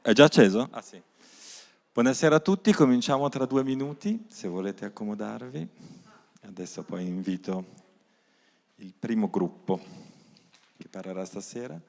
È già acceso? Ah sì. Buonasera a tutti, cominciamo tra 2 minuti, se volete accomodarvi. Adesso poi invito il primo gruppo che parlerà stasera.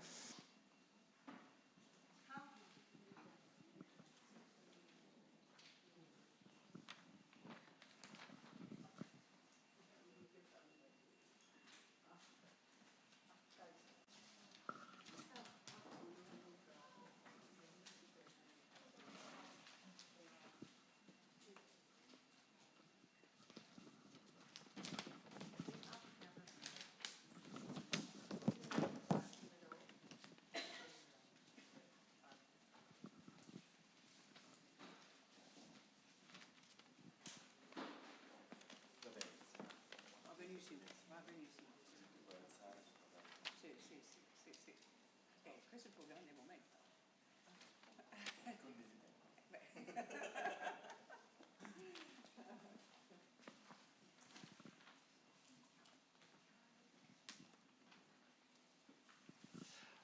Questo è il tuo grande momento.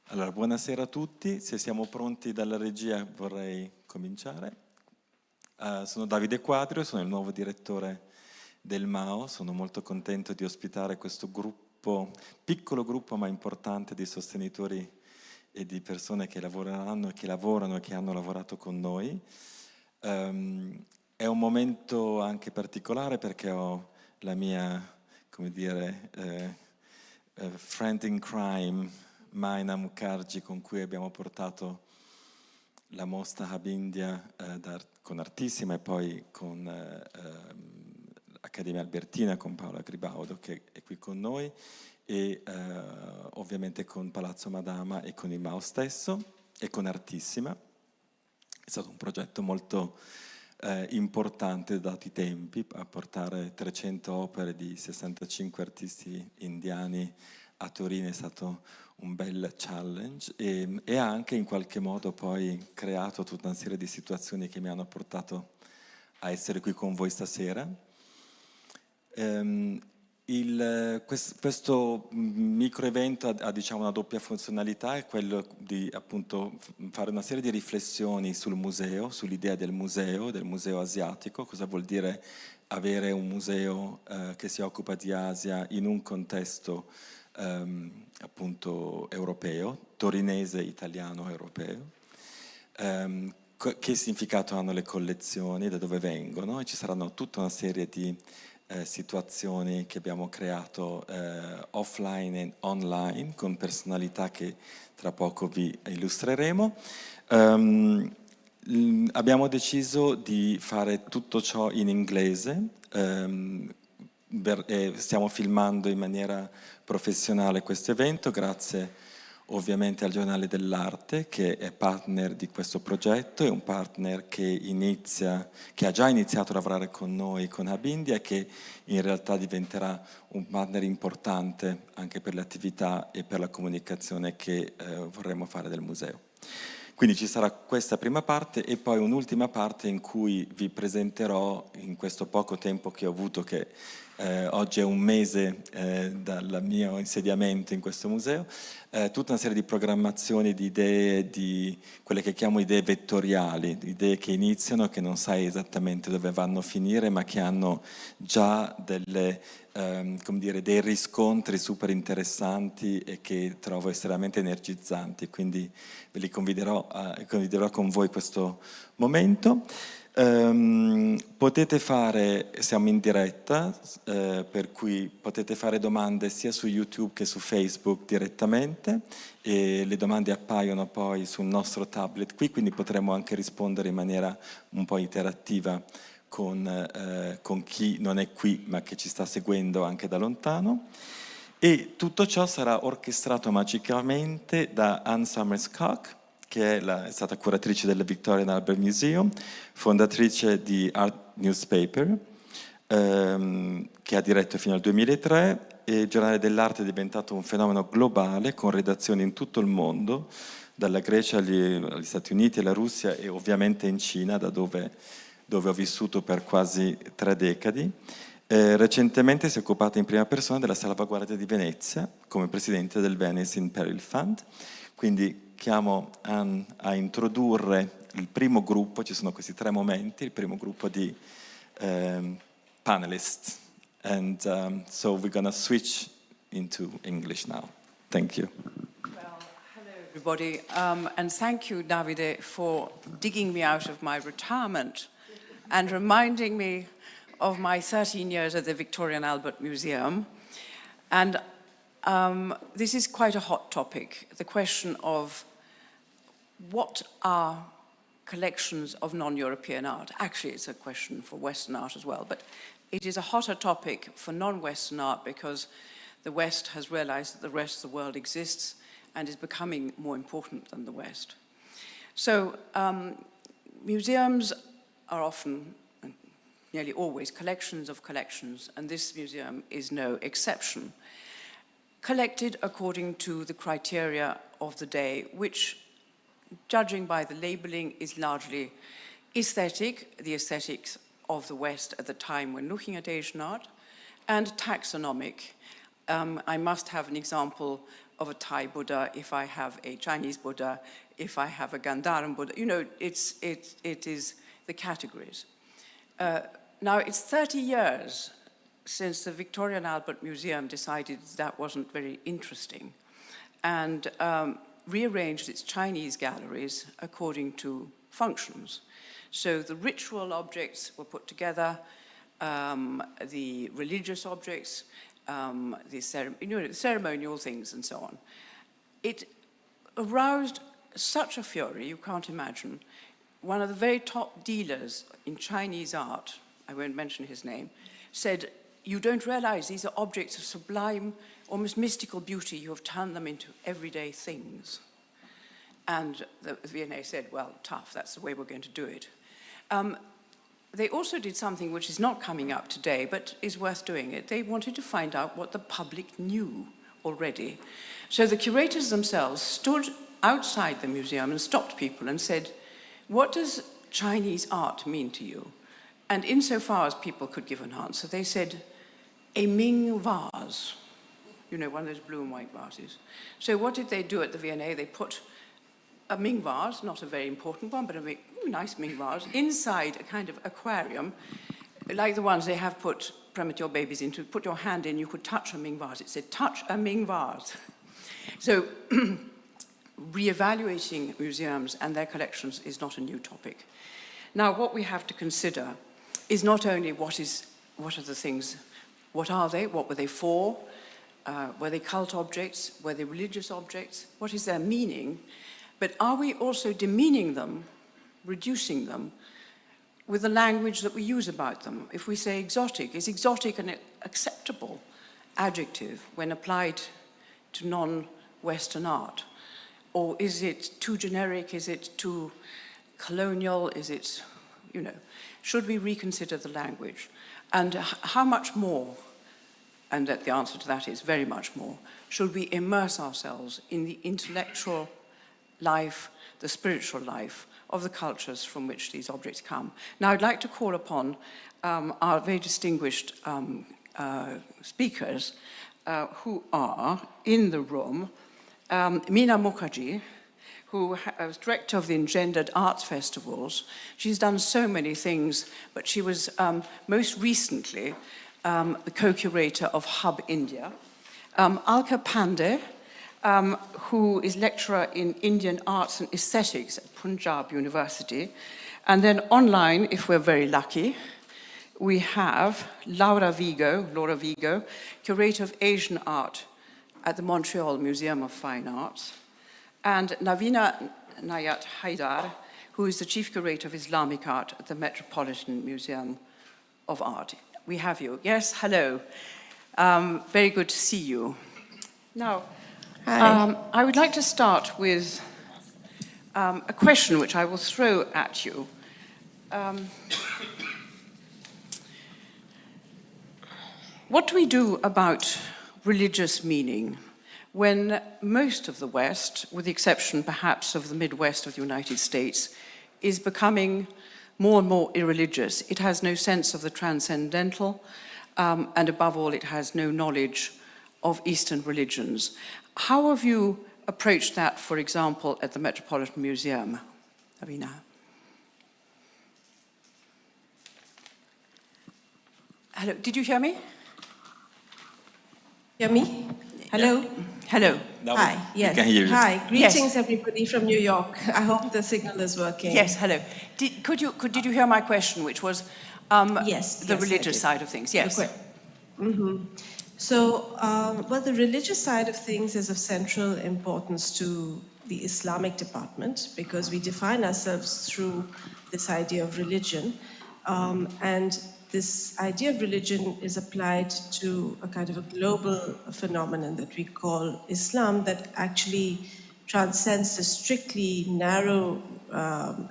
Allora, buonasera a tutti, se siamo pronti dalla regia vorrei cominciare. Sono Davide Quadrio, sono il nuovo direttore del MAO, sono molto contento di ospitare questo gruppo, piccolo gruppo ma importante di sostenitori e di persone che lavoreranno e che lavorano e che hanno lavorato con noi. È un momento anche particolare perché ho la mia, come dire, friend in crime, Myna Mukherjee, con cui abbiamo portato la mostra Hub India con Artissima e poi con l'Accademia Albertina, con Paola Gribaudo che è qui con noi e ovviamente con Palazzo Madama e con il MAO stesso e con Artissima. È stato un progetto molto importante dati i tempi, a portare 300 opere di 65 artisti indiani a Torino è stato un bel challenge e ha anche in qualche modo poi creato tutta una serie di situazioni che mi hanno portato a essere qui con voi stasera. Questo micro evento ha diciamo una doppia funzionalità, è quello di appunto fare una serie di riflessioni sul museo, sull'idea del museo asiatico, cosa vuol dire avere un museo che si occupa di Asia in un contesto appunto europeo, torinese, italiano, europeo. Che significato hanno le collezioni, da dove vengono, e ci saranno tutta una serie di situazioni che abbiamo creato offline e online con personalità che tra poco vi illustreremo. Abbiamo deciso di fare tutto ciò in inglese, stiamo filmando in maniera professionale questo evento grazie ovviamente al Giornale dell'Arte che è partner di questo progetto, è un partner che ha già iniziato a lavorare con noi con Hub India e che in realtà diventerà un partner importante anche per le attività e per la comunicazione che vorremmo fare del museo. Quindi ci sarà questa prima parte e poi un'ultima parte in cui vi presenterò in questo poco tempo che ho avuto, che oggi è un mese dal mio insediamento in questo museo, tutta una serie di programmazioni, di idee, di quelle che chiamo idee vettoriali, idee che iniziano, che non sai esattamente dove vanno a finire, ma che hanno già come dire, dei riscontri super interessanti e che trovo estremamente energizzanti, quindi ve li condividerò con voi questo momento. Potete fare, siamo in diretta, per cui potete fare domande sia su YouTube che su Facebook direttamente e le domande appaiono poi sul nostro tablet qui, quindi potremo anche rispondere in maniera un po' interattiva con chi non è qui ma che ci sta seguendo anche da lontano. E tutto ciò sarà orchestrato magicamente da Anne Summers-Cock, che è stata curatrice del Victorian Albert Museum, fondatrice di Art Newspaper, che ha diretto fino al 2003, e il Giornale dell'Arte è diventato un fenomeno globale con redazioni in tutto il mondo, dalla Grecia agli Stati Uniti, alla Russia e ovviamente in Cina, da dove ho vissuto per quasi 3 decadi. Recentemente si è occupata in prima persona della salvaguardia di Venezia come presidente del Venice in Peril Fund, quindi chiamo Anne a introdurre il primo gruppo, ci sono questi 3 momenti, il primo gruppo di panelists. And so we're going to switch into English now. Thank you. Well, hello everybody, and thank you, Davide, for digging me out of my retirement and reminding me of my 13 years at the Victoria and Albert Museum. And this is quite a hot topic, the question of what are collections of non-European art. Actually, it's a question for Western art as well, but it is a hotter topic for non-Western art because the West has realized that the rest of the world exists and is becoming more important than the West. So museums are often, and nearly always, collections of collections, and this museum is no exception. Collected according to the criteria of the day, which, judging by the labeling, is largely aesthetic, the aesthetics of the West at the time when looking at Asian art, and taxonomic. I must have an example of a Thai Buddha if I have a Chinese Buddha, if I have a Gandharan Buddha. You know, it is the categories. Now, it's 30 years since the Victoria and Albert Museum decided that wasn't very interesting and rearranged its Chinese galleries according to functions. So the ritual objects were put together, the religious objects, the ceremonial things and so on. It aroused such a fury, you can't imagine. One of the very top dealers in Chinese art, I won't mention his name, said, "You don't realize these are objects of sublime, almost mystical beauty. You have turned them into everyday things." And the V&A said, well, tough, that's the way we're going to do it. They also did something which is not coming up today, but is worth doing it. They wanted to find out what the public knew already. So the curators themselves stood outside the museum and stopped people and said, "What does Chinese art mean to you?" And insofar as people could give an answer, they said, "A Ming vase." You know, one of those blue and white vases. So what did they do at the V&A? They put a Ming vase, not a very important one, but a nice Ming vase, inside a kind of aquarium, like the ones they have put premature babies into. Put your hand in, you could touch a Ming vase. It said, "Touch a Ming vase." So re-evaluating museums and their collections is not a new topic. Now, what we have to consider is not only what are the things, what are they, what were they for, were they cult objects, were they religious objects, what is their meaning, but are we also demeaning them, reducing them, with the language that we use about them? If we say exotic, is exotic an acceptable adjective when applied to non-Western art? Or is it too generic, is it too colonial, is it, you know, should we reconsider the language? And how much more, and that the answer to that is very much more, should we immerse ourselves in the intellectual life, the spiritual life of the cultures from which these objects come? Now, I'd like to call upon our very distinguished speakers who are in the room. Myna Mukherjee, who was director of the Engendered Arts Festivals. She's done so many things, but she was most recently the co-curator of Hub India. Alka Pande, who is lecturer in Indian arts and aesthetics at Punjab University. And then online, if we're very lucky, we have Laura Vigo, curator of Asian art at the Montreal Museum of Fine Arts, and Navina Najat Haidar, who is the chief curator of Islamic art at the Metropolitan Museum of Art. We have you. Yes, hello. Very good to see you. Now, I would like to start with a question which I will throw at you. What do we do about religious meaning when most of the West, with the exception perhaps of the Midwest of the United States, is becoming more and more irreligious? It has no sense of the transcendental, and above all, it has no knowledge of Eastern religions. How have you approached that, for example, at the Metropolitan Museum, Navina? Hello, did you hear me? Hear me? Hello? Hello. Hi, yes. We can hear you. Hi, greetings Yes. everybody from New York. I hope the signal is working. Yes, hello. Did you hear my question, which was Yes, the yes, religious I did. side of things? Yes. So, well, the religious side of things is of central importance to the Islamic department because we define ourselves through this idea of religion. And this idea of religion is applied to a kind of a global phenomenon that we call Islam that actually transcends the strictly narrow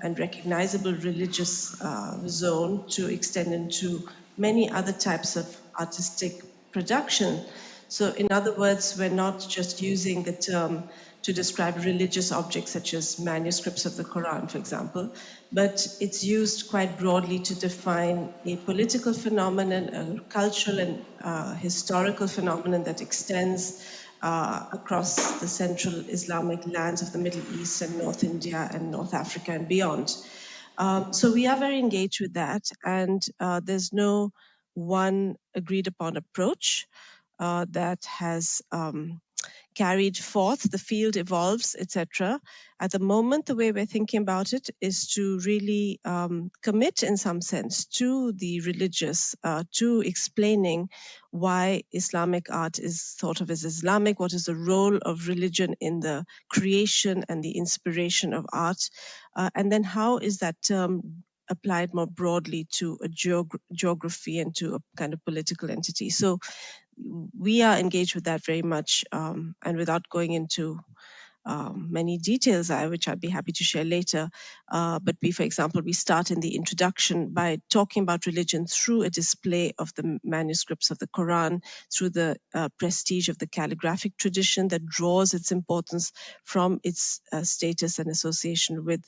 and recognizable religious zone to extend into many other types of artistic production. So in other words, we're not just using the term to describe religious objects such as manuscripts of the Quran, for example, but it's used quite broadly to define a political phenomenon, a cultural and historical phenomenon that extends across the central Islamic lands of the Middle East and North India and North Africa and beyond. So we are very engaged with that, and there's no one agreed upon approach that has carried forth. The field evolves, etc. At the moment, the way we're thinking about it is to really commit, in some sense, to the religious, to explaining why Islamic art is thought of as Islamic, what is the role of religion in the creation and the inspiration of art, and then how is that term applied more broadly to a geography and to a kind of political entity. So we are engaged with that very much, and without going into many details, which I'd be happy to share later. But for example, we start in the introduction by talking about religion through a display of the manuscripts of the Quran, through the prestige of the calligraphic tradition that draws its importance from its status and association with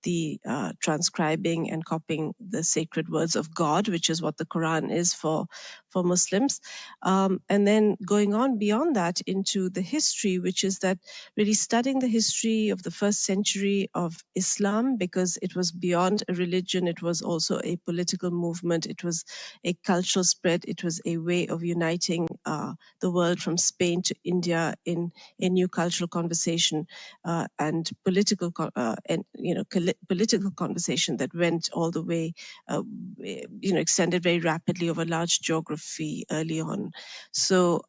the transcribing and copying the sacred words of God, which is what the Quran is for Muslims. And then going on beyond that into the history, which is that really studying the history of the first century of Islam, because it was beyond a religion, it was also a political movement, it was a cultural spread, it was a way of uniting the world from Spain to India in a new cultural conversation and political political conversation that went all the way, extended very rapidly over large geography early on. So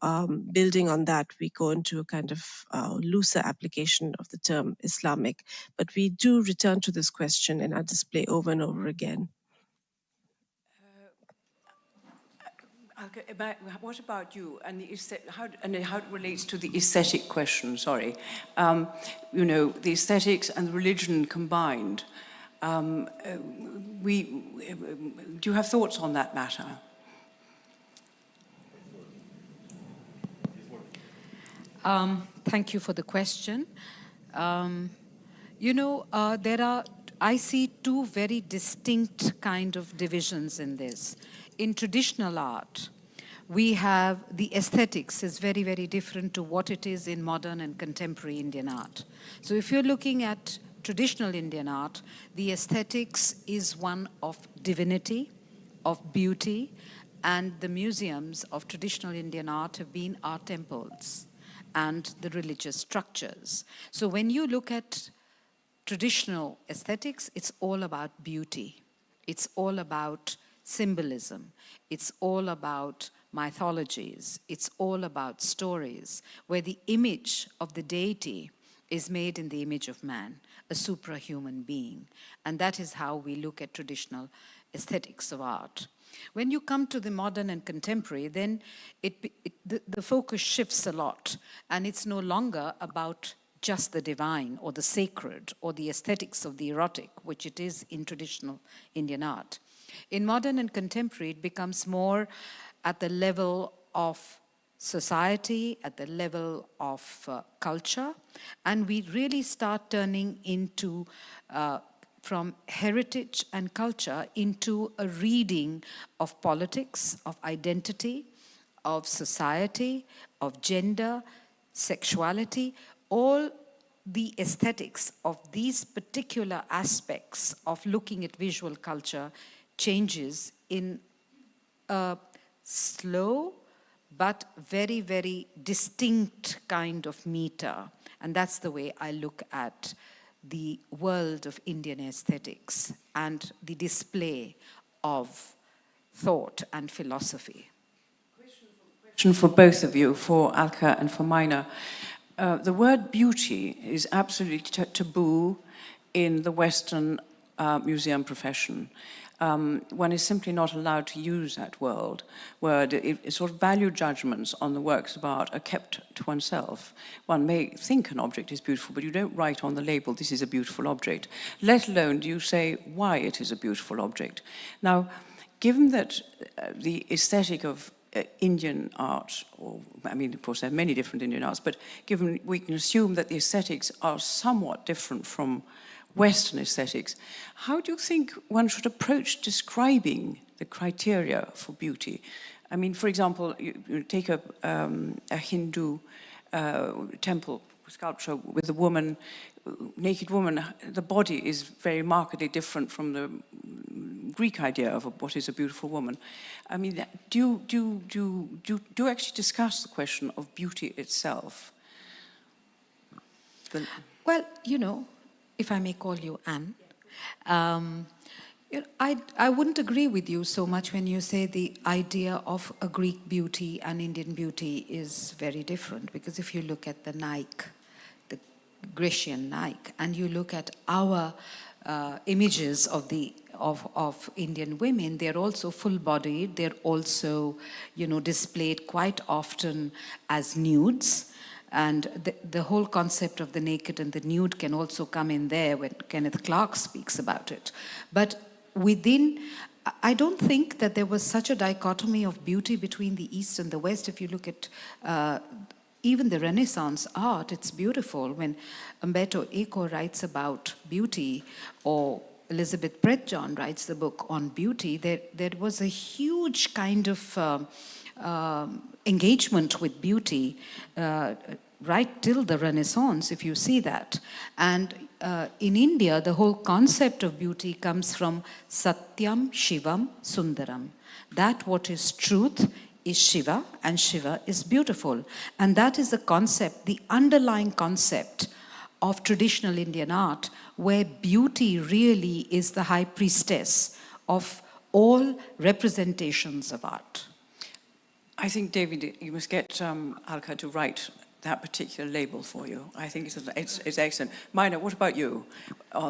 building on that, we go into a kind of looser application of the term Islamic. But we do return to this question in our display over and over again. What about you and how it relates to the aesthetic question? Sorry, the aesthetics and religion combined. Do you have thoughts on that matter? Thank you for the question. I see two very distinct kind of divisions in this. In traditional art, we have the aesthetics is very, very different to what it is in modern and contemporary Indian art. So if you're looking at traditional Indian art, the aesthetics is one of divinity, of beauty, and the museums of traditional Indian art have been our temples and the religious structures. So when you look at traditional aesthetics, it's all about beauty. It's all about symbolism. It's all about mythologies. It's all about stories, where the image of the deity is made in the image of man, a suprahuman being. And that is how we look at traditional aesthetics of art. When you come to the modern and contemporary, then the focus shifts a lot, and it's no longer about just the divine or the sacred or the aesthetics of the erotic, which it is in traditional Indian art. In modern and contemporary, it becomes more at the level of society, at the level of culture, and we really start turning into from heritage and culture into a reading of politics, of identity, of society, of gender, sexuality, all the aesthetics of these particular aspects of looking at visual culture changes in a slow, but very, very distinct kind of meter. And that's the way I look at the world of Indian aesthetics and the display of thought and philosophy. Question for both of you, for Alka and for Myna. The word beauty is absolutely taboo in the Western museum profession. One is simply not allowed to use that word. Sort of value judgments on the works of art are kept to oneself. One may think an object is beautiful, but you don't write on the label, this is a beautiful object, let alone do you say why it is a beautiful object. Now, given that the aesthetic of Indian art, or I mean, of course, there are many different Indian arts, but given we can assume that the aesthetics are somewhat different from Western aesthetics, how do you think one should approach describing the criteria for beauty? I mean, for example, you take a Hindu temple sculpture with a woman, naked woman, the body is very markedly different from the Greek idea of what is a beautiful woman. I mean, do you actually discuss the question of beauty itself? Well, you know, if I may call you Anne, I wouldn't agree with you so much when you say the idea of a Greek beauty and Indian beauty is very different, because if you look at the Nike, the Grecian Nike, and you look at our images of Indian women, they're also full-bodied, they're also, you know, displayed quite often as nudes. And the whole concept of the naked and the nude can also come in there when Kenneth Clark speaks about it. But within, I don't think that there was such a dichotomy of beauty between the East and the West. If you look at even the Renaissance art, it's beautiful. When Umberto Eco writes about beauty, or Elizabeth Brett-John writes the book on beauty, there was a huge kind of engagement with beauty right till the Renaissance, if you see that. And in India, the whole concept of beauty comes from Satyam, Shivam, Sundaram. That what is truth is Shiva, and Shiva is beautiful. And that is the concept, the underlying concept of traditional Indian art, where beauty really is the high priestess of all representations of art. I think, David, you must get Alka to write that particular label for you. I think it's excellent. Myna, what about you?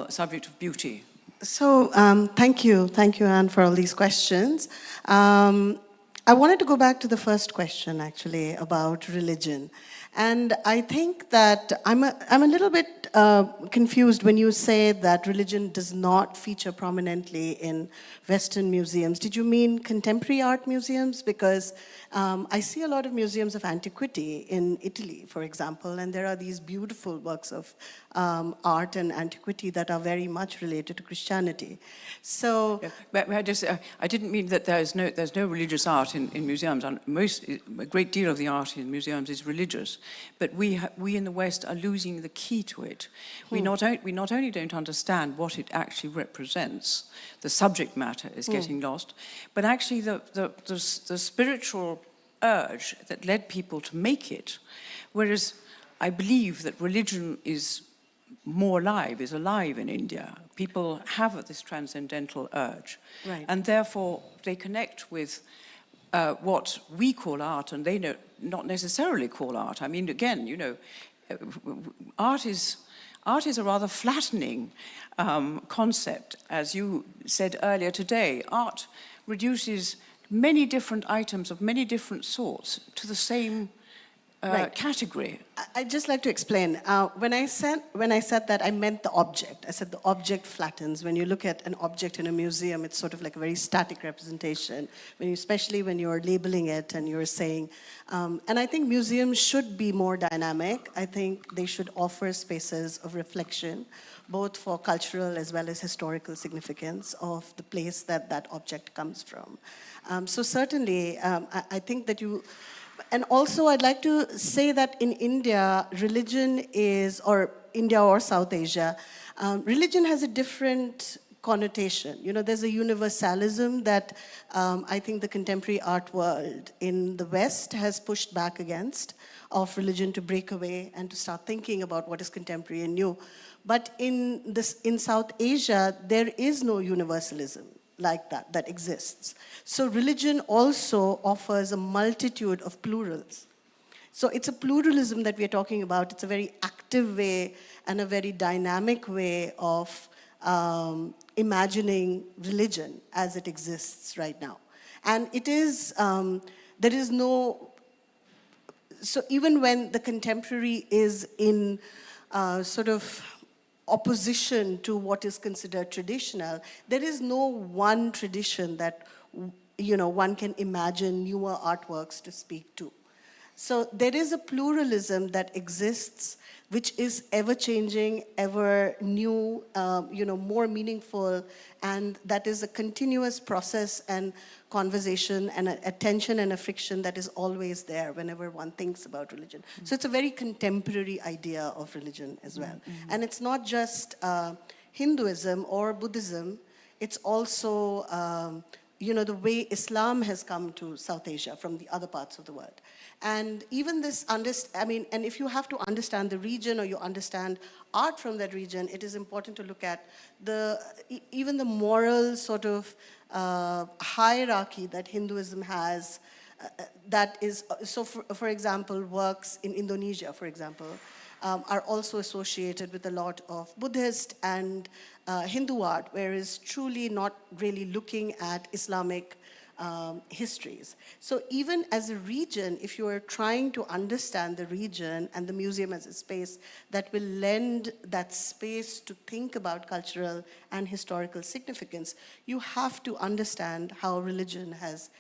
Subject of beauty. So, thank you, Anne, for all these questions. I wanted to go back to the first question, actually, about religion. And I think that I'm a little bit confused when you say that religion does not feature prominently in Western museums. Did you mean contemporary art museums? Because I see a lot of museums of antiquity in Italy, for example, and there are these beautiful works of art and antiquity that are very much related to Christianity. So, I didn't mean that there's no religious art in museums. A great deal of the art in museums is religious, but we in the West are losing the key to it. We not only don't understand what it actually represents, the subject matter is getting lost, but actually the spiritual urge that led people to make it. Whereas I believe that religion is alive in India. People have this transcendental urge. Right. And therefore they connect with what we call art, and they not necessarily call art. I mean, again, you know, art is a rather flattening concept. As you said earlier today, art reduces many different items of many different sorts to the same category. I'd just like to explain. When I said that, I meant the object. I said the object flattens. When you look at an object in a museum, it's sort of like a very static representation, especially when you're labeling it and you're saying, and I think museums should be more dynamic. I think they should offer spaces of reflection, both for cultural as well as historical significance of the place that object comes from. So certainly, I think that you... And also, I'd like to say that in India, religion is, or India or South Asia, religion has a different connotation. You know, there's a universalism that I think the contemporary art world in the West has pushed back against, of religion to break away and to start thinking about what is contemporary and new. But in South Asia, there is no universalism like that exists. So religion also offers a multitude of plurals. So it's a pluralism that we're talking about. It's a very active way and a very dynamic way of imagining religion as it exists right now. And it is, there is no, so even when the contemporary is in sort of opposition to what is considered traditional, there is no one tradition that, you know, one can imagine newer artworks to speak to. So there is a pluralism that exists, which is ever-changing, ever new, you know, more meaningful, and that is a continuous process and conversation and a tension and a friction that is always there whenever one thinks about religion. So it's a very contemporary idea of religion as well. And it's not just Hinduism or Buddhism, it's also, you know, the way Islam has come to South Asia from the other parts of the world. And even this, I mean, and if you have to understand the region or you understand art from that region, it is important to look at even the moral sort of hierarchy that Hinduism has, that is, so for example, works in Indonesia, for example, are also associated with a lot of Buddhist and Hindu art, whereas truly not really looking at Islamic histories. So even as a region, if you are trying to understand the region and the museum as a space that will lend that space to think about cultural and historical significance, you have to understand how religion has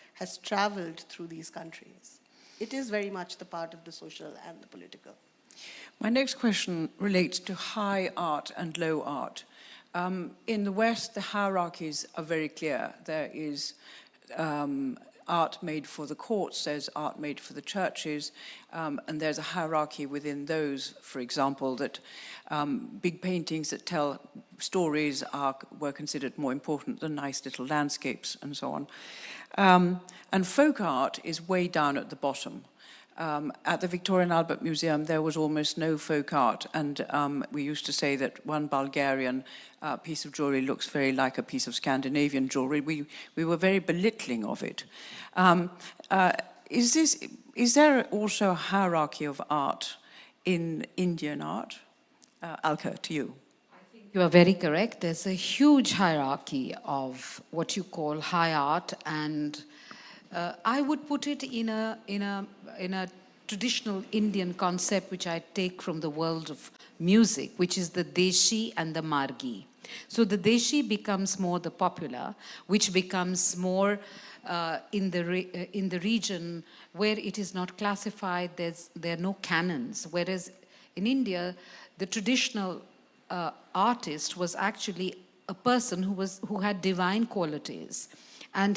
traveled through these countries. It is very much the part of the social and the political. My next question relates to high art and low art. In the West, the hierarchies are very clear. There is art made for the courts, there's art made for the churches, and there's a hierarchy within those, for example, that big paintings that tell stories were considered more important than nice little landscapes and so on. And folk art is way down at the bottom. At the Victoria and Albert Museum, there was almost no folk art, and we used to say that one Bulgarian piece of jewelry looks very like a piece of Scandinavian jewelry. We were very belittling of it. Is there also a hierarchy of art in Indian art? Alka, to you. You are very correct. There's a huge hierarchy of what you call high art, and I would put it in a traditional Indian concept which I take from the world of music, which is the Deshi and the Margi. So the Deshi becomes more the popular, which becomes more in the region where it is not classified. There are no canons. Whereas in India, the traditional artist was actually a person who had divine qualities. And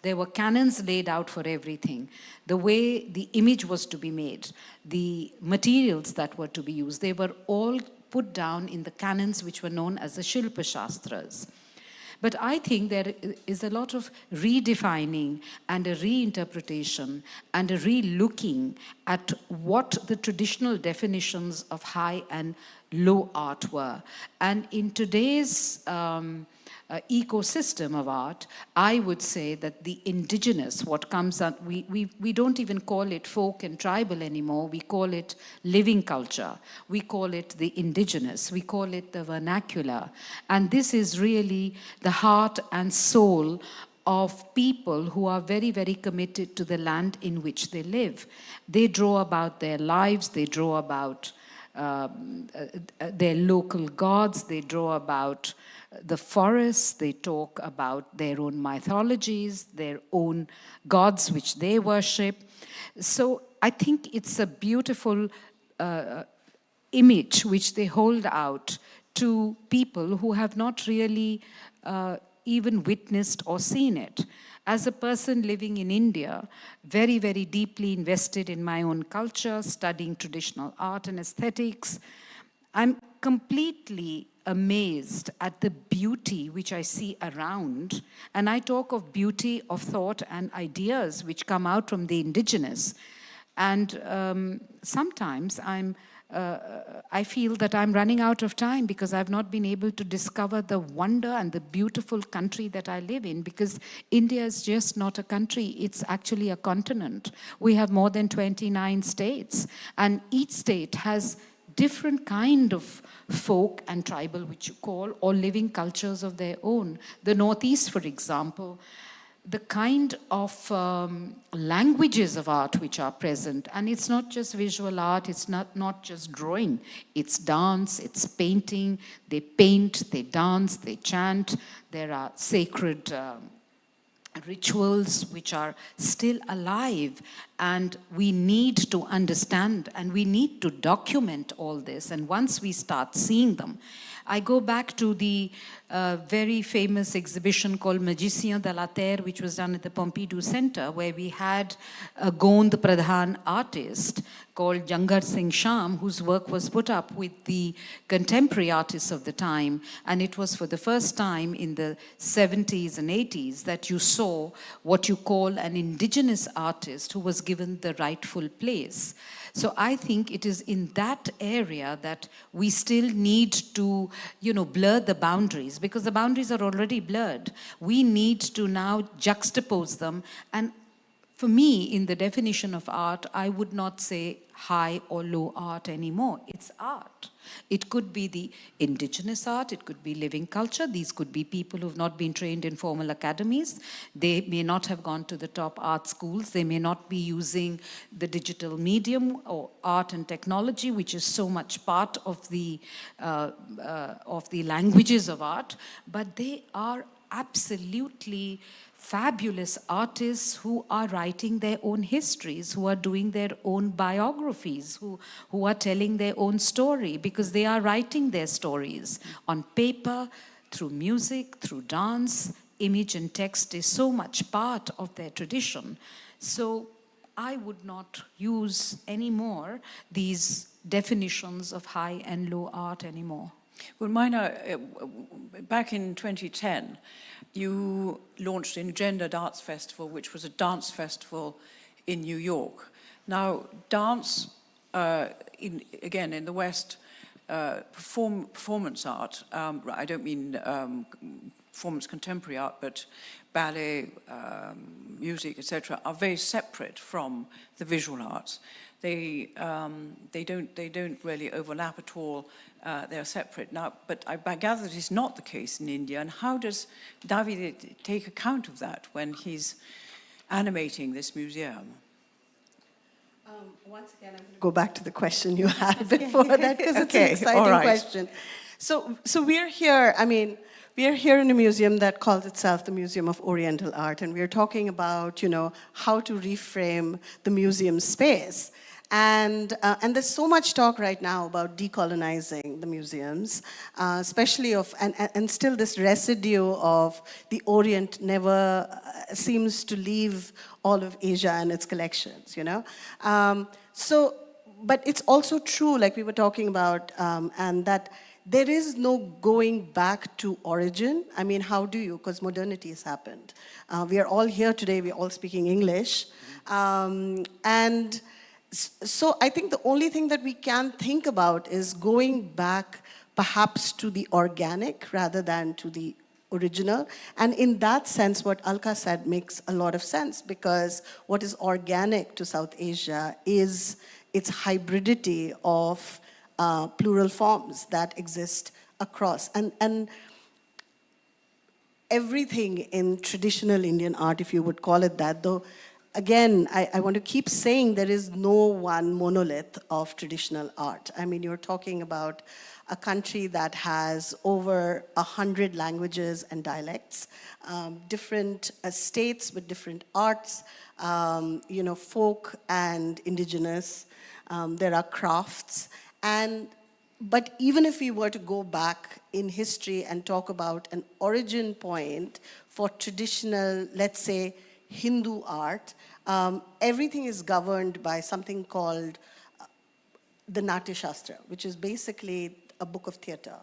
there were canons laid out for everything. The way the image was to be made, the materials that were to be used, they were all put down in the canons which were known as the Shilpa Shastras. But I think there is a lot of redefining and a reinterpretation and a re-looking at what the traditional definitions of high and low art were. And in today's ecosystem of art, I would say that the indigenous, what comes out, we don't even call it folk and tribal anymore, we call it living culture, we call it the indigenous, we call it the vernacular. And this is really the heart and soul of people who are very, very committed to the land in which they live. They draw about their lives, they draw about their local gods, they draw about the forests, they talk about their own mythologies, their own gods which they worship. So I think it's a beautiful image which they hold out to people who have not really even witnessed or seen it. As a person living in India, very, very deeply invested in my own culture, studying traditional art and aesthetics, I'm completely amazed at the beauty which I see around. And I talk of beauty of thought and ideas which come out from the indigenous. And sometimes I feel that I'm running out of time because I've not been able to discover the wonder and the beautiful country that I live in, because India is just not a country, it's actually a continent. We have more than 29 states, and each state has different kind of folk and tribal, which you call, or living cultures of their own. The Northeast, for example, the kind of languages of art which are present. And it's not just visual art, it's not just drawing. It's dance, it's painting. They paint, they dance, they chant. There are sacred rituals which are still alive, and we need to understand and we need to document all this. And once we start seeing them, I go back to the very famous exhibition called Magicien de la Terre, which was done at the Pompidou Center, where we had a Gond Pradhan artist called Jangar Singh Sham, whose work was put up with the contemporary artists of the time. And it was for the first time in the 70s and 80s that you saw what you call an indigenous artist who was given the rightful place. So I think it is in that area that we still need to, blur the boundaries, because the boundaries are already blurred. We need to now juxtapose them. And for me, in the definition of art, I would not say high or low art anymore. It's art. It could be the indigenous art, it could be living culture. These could be people who've not been trained in formal academies. They may not have gone to the top art schools. They may not be using the digital medium or art and technology, which is so much part of the languages of art. But they are absolutely fabulous artists who are writing their own histories, who are doing their own biographies, who are telling their own story, because they are writing their stories on paper, through music, through dance. Image and text is so much part of their tradition. So I would not use anymore these definitions of high and low art anymore. Well, Myna, back in 2010, you launched Engendered Arts Festival, which was a dance festival in New York. Now, dance, again, in the West, performance art, I don't mean performance contemporary art, but ballet, music, etc., are very separate from the visual arts. They don't really overlap at all. They're separate now, but I gather it is not the case in India. And how does Davide take account of that when he's animating this museum? Once again, I'm going to go back to the question you had before that, because it's an exciting question. So we're here, we are here in a museum that calls itself the Museum of Oriental Art, and we're talking about, how to reframe the museum space. And there's so much talk right now about decolonizing the museums, especially and still this residue of the Orient never seems to leave all of Asia and its collections, but it's also true, like we were talking about, and that there is no going back to origin. How do you? Because modernity has happened. We are all here today, we're all speaking English. And so I think the only thing that we can think about is going back perhaps to the organic rather than to the original. And in that sense, what Alka said makes a lot of sense, because what is organic to South Asia is its hybridity of plural forms that exist across. And everything in traditional Indian art, if you would call it that, though, again, I want to keep saying there is no one monolith of traditional art. You're talking about a country that has over 100 languages and dialects, different states with different arts, folk and indigenous. There are crafts. But even if we were to go back in history and talk about an origin point for traditional, let's say, Hindu art, everything is governed by something called the Ngati Shastra, which is basically a book of theater.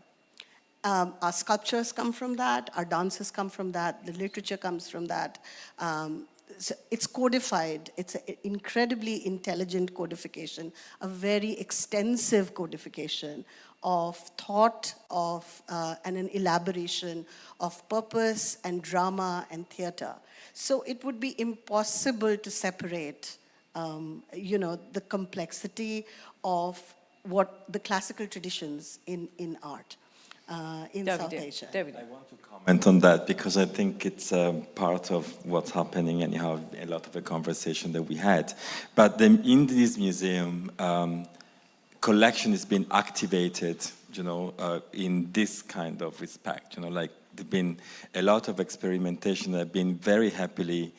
Our sculptures come from that, our dances come from that, the literature comes from that. So it's codified. It's an incredibly intelligent codification, a very extensive codification of thought, and an elaboration of purpose and drama and theater. So it would be impossible to separate, the complexity of what the classical traditions in art. In South Asia. I want to comment on that because I think it's part of what's happening and how a lot of the conversation that we had. But in this museum, collection is being activated, in this kind of respect. Like there's been a lot of experimentation that have been very happily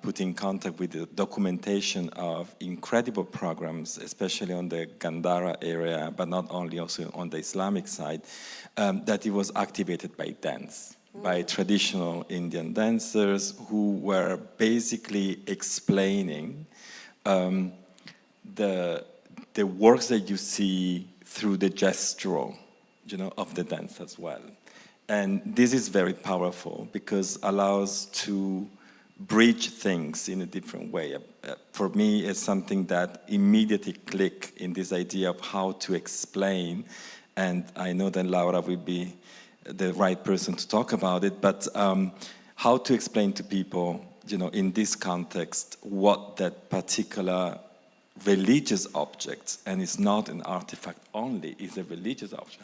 put in contact with the documentation of incredible programs, especially on the Gandhara area, but not only, also on the Islamic side, that it was activated by dance, by traditional Indian dancers who were basically explaining the works that you see through the gestural, of the dance as well. And this is very powerful because allows to bridge things in a different way. For me, it's something that immediately clicked in this idea of how to explain, and I know that Laura will be the right person to talk about it, but how to explain to people, in this context, what that particular religious object, and it's not an artifact only, it's a religious object,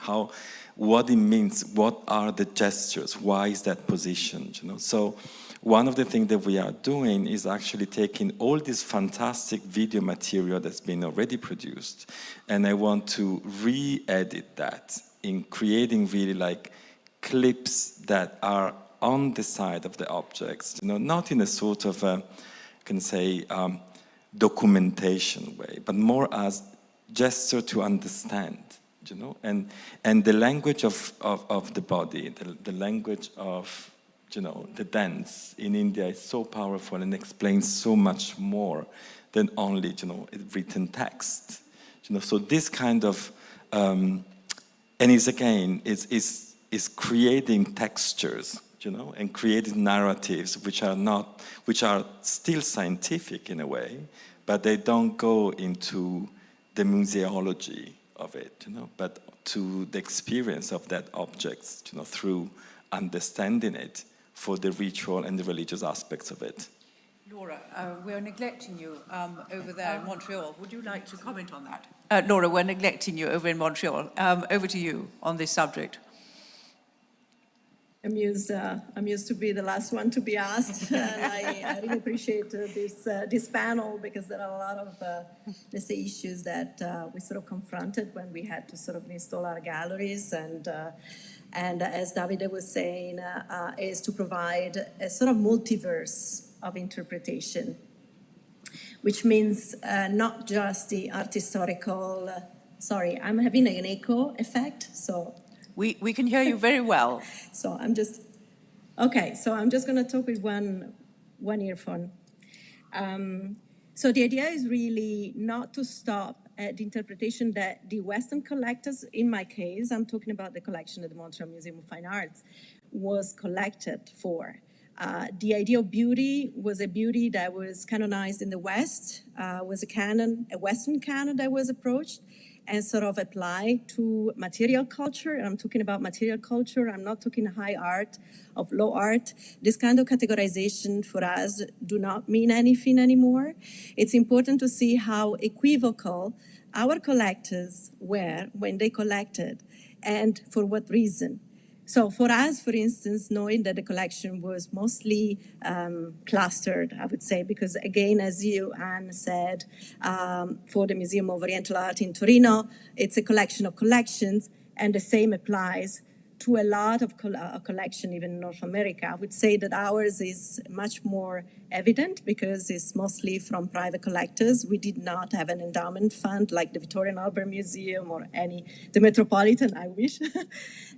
what it means, what are the gestures, why is that positioned, So one of the things that we are doing is actually taking all this fantastic video material that's been already produced, and I want to re-edit that in creating really like clips that are on the side of the objects, not in a sort of documentation way, but more as gesture to understand, and the language of the body, the language of the dance in India is so powerful and explains so much more than only, written text. So this kind of, and is creating textures, and creating narratives which are still scientific in a way, but they don't go into the museology of it, but to the experience of that object, through understanding it for the ritual and the religious aspects of it. Laura, we're neglecting you over there in Montreal. Would you like to comment on that? Laura, we're neglecting you over in Montreal. Over to you on this subject. I'm used to be the last one to be asked, and I really appreciate this panel because there are a lot of, let's say, issues that we sort of confronted when we had to sort of install our galleries, and as Davide was saying, is to provide a sort of multiverse of interpretation, which means not just the art historical. Sorry, I'm having an echo effect, so. We can hear you very well. So I'm just going to talk with one earphone. So the idea is really not to stop at the interpretation that the Western collectors, in my case, I'm talking about the collection at the Montreal Museum of Fine Arts, was collected for. The idea of beauty was a beauty that was canonized in the West, was a Western canon that was approached and sort of applied to material culture. And I'm talking about material culture. I'm not talking high art, of low art. This kind of categorization for us do not mean anything anymore. It's important to see how equivocal our collectors were when they collected and for what reason. So for us, for instance, knowing that the collection was mostly clustered, I would say, because again, as you, Anne, said, for the Museum of Oriental Art in Torino, it's a collection of collections, and the same applies to a lot of collection, even in North America. I would say that ours is much more evident because it's mostly from private collectors. We did not have an endowment fund like the Victoria and Albert Museum or the Metropolitan, I wish.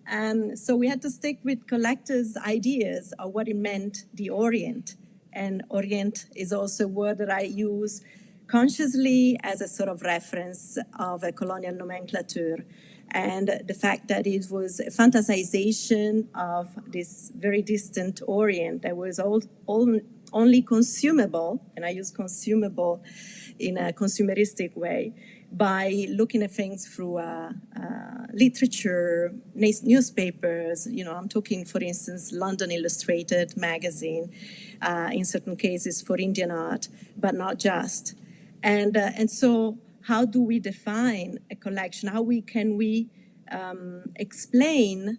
And so we had to stick with collectors' ideas of what it meant, the Orient. And Orient is also a word that I use consciously as a sort of reference of a colonial nomenclature. and the fact that it was a fantasization of this very distant Orient that was only consumable, and I use consumable in a consumeristic way, by looking at things through literature, newspapers. You know, I'm talking, for instance, London Illustrated magazine, in certain cases for Indian art, but not just. And so how do we define a collection? Can we explain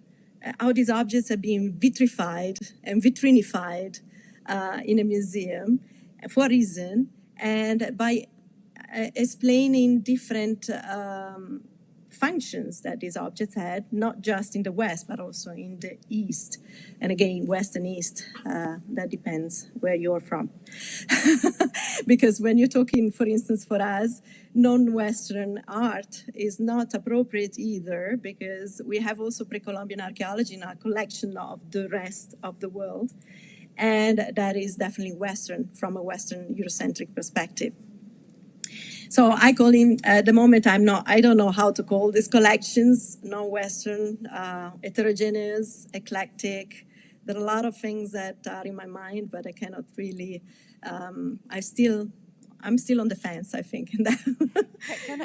how these objects are being vitrified and vitrinified in a museum, for a reason, and by explaining different functions that these objects had, not just in the West, but also in the East. And again, West and East, that depends where you're from. Because when you're talking, for instance, for us, non-Western art is not appropriate either, because we have also pre-Columbian archaeology in our collection of the rest of the world. And that is definitely Western, from a Western Eurocentric perspective. So I call him, at the moment, I don't know how to call these collections, non-Western, heterogeneous, eclectic. There are a lot of things that are in my mind, but I cannot really, I'm still on the fence, I think.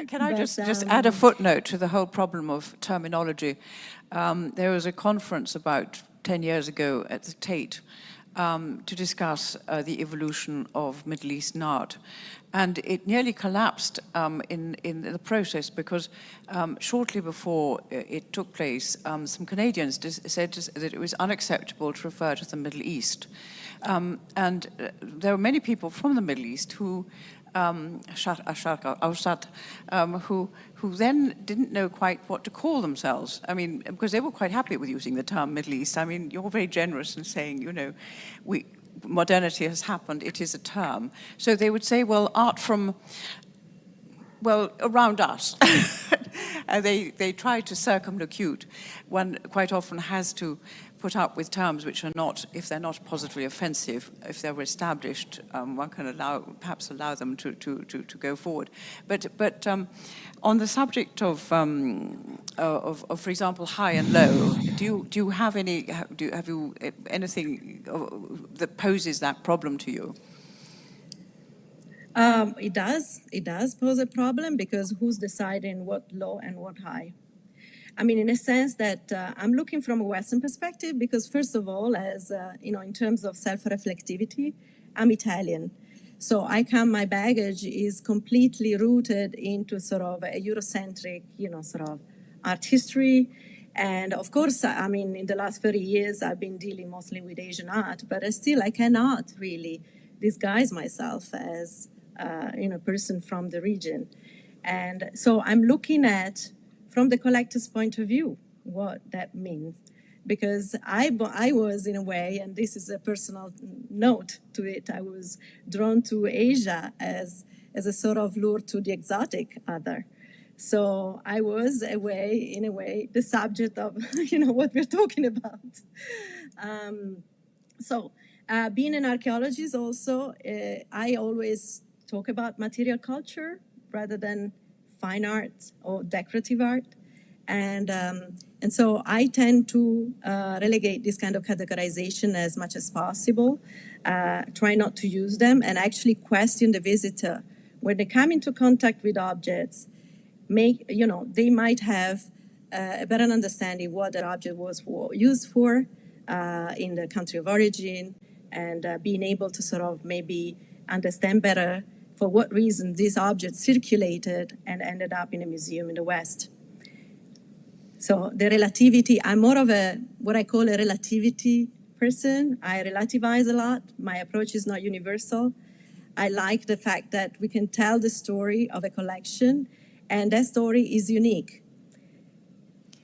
Can I just add a footnote to the whole problem of terminology? There was a conference about 10 years ago at the Tate to discuss the evolution of Middle Eastern art. And it nearly collapsed in the process, because shortly before it took place, some Canadians said that it was unacceptable to refer to the Middle East. And there were many people from the Middle East who who then didn't know quite what to call themselves. I mean, because they were quite happy with using the term Middle East. I mean, you're very generous in saying, you know, modernity has happened, it is a term. So they would say, well, art from, well, around us. And they try to circumlocute. One quite often has to put up with terms which are not, if they're not positively offensive, if they were established, one can perhaps allow them to go forward. But on the subject of, for example, high and low, do you have anything that poses that problem to you? It does pose a problem, because who's deciding what low and what high? I mean, in a sense that I'm looking from a Western perspective, because first of all, as you know, in terms of self-reflectivity, I'm Italian. So my baggage is completely rooted into sort of a Eurocentric, you know, sort of art history. And of course, I mean, in the last 30 years, I've been dealing mostly with Asian art, but still I cannot really disguise myself as you know, a person from the region. And so I'm looking at, from the collector's point of view, what that means. Because I was, in a way, and this is a personal note to it, I was drawn to Asia as a sort of lure to the exotic other. So I was, in a way, the subject of, you know, what we're talking about. Being an archaeologist also, I always talk about material culture rather than fine art or decorative art. And so I tend to relegate this kind of categorization as much as possible, try not to use them, and actually question the visitor. When they come into contact with objects, they might have a better understanding what that object was used for in the country of origin, and being able to sort of maybe understand better for what reason these objects circulated and ended up in a museum in the West. So the relativity, I'm more of what I call a relativity person. I relativize a lot. My approach is not universal. I like the fact that we can tell the story of a collection, and that story is unique.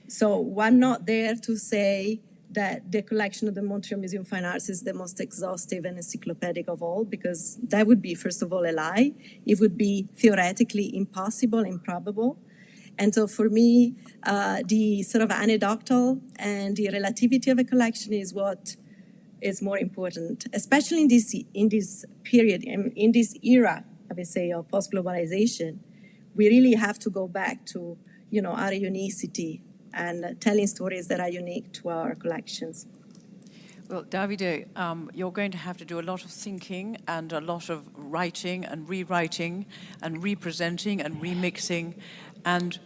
So I'm not there to say that the collection of the Montreal Museum of Fine Arts is the most exhaustive and encyclopedic of all, because that would be, first of all, a lie. It would be theoretically impossible, improbable. And so for me, the sort of anecdotal and the relativity of a collection is what is more important, especially in this period, in this era, I would say, of post-globalization. We really have to go back to, our unicity and telling stories that are unique to our collections. Well, Davide, you're going to have to do a lot of thinking and a lot of writing and rewriting and representing and remixing, and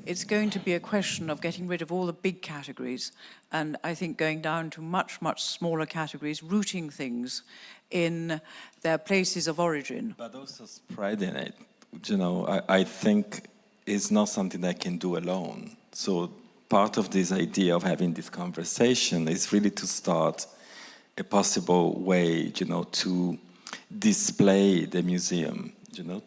it's going to be a question of getting rid of all the big categories and I think going down to much, much smaller categories, rooting things in their places of origin. But also spreading it, I think is not something I can do alone. So part of this idea of having this conversation is really to start a possible way, to display the museum,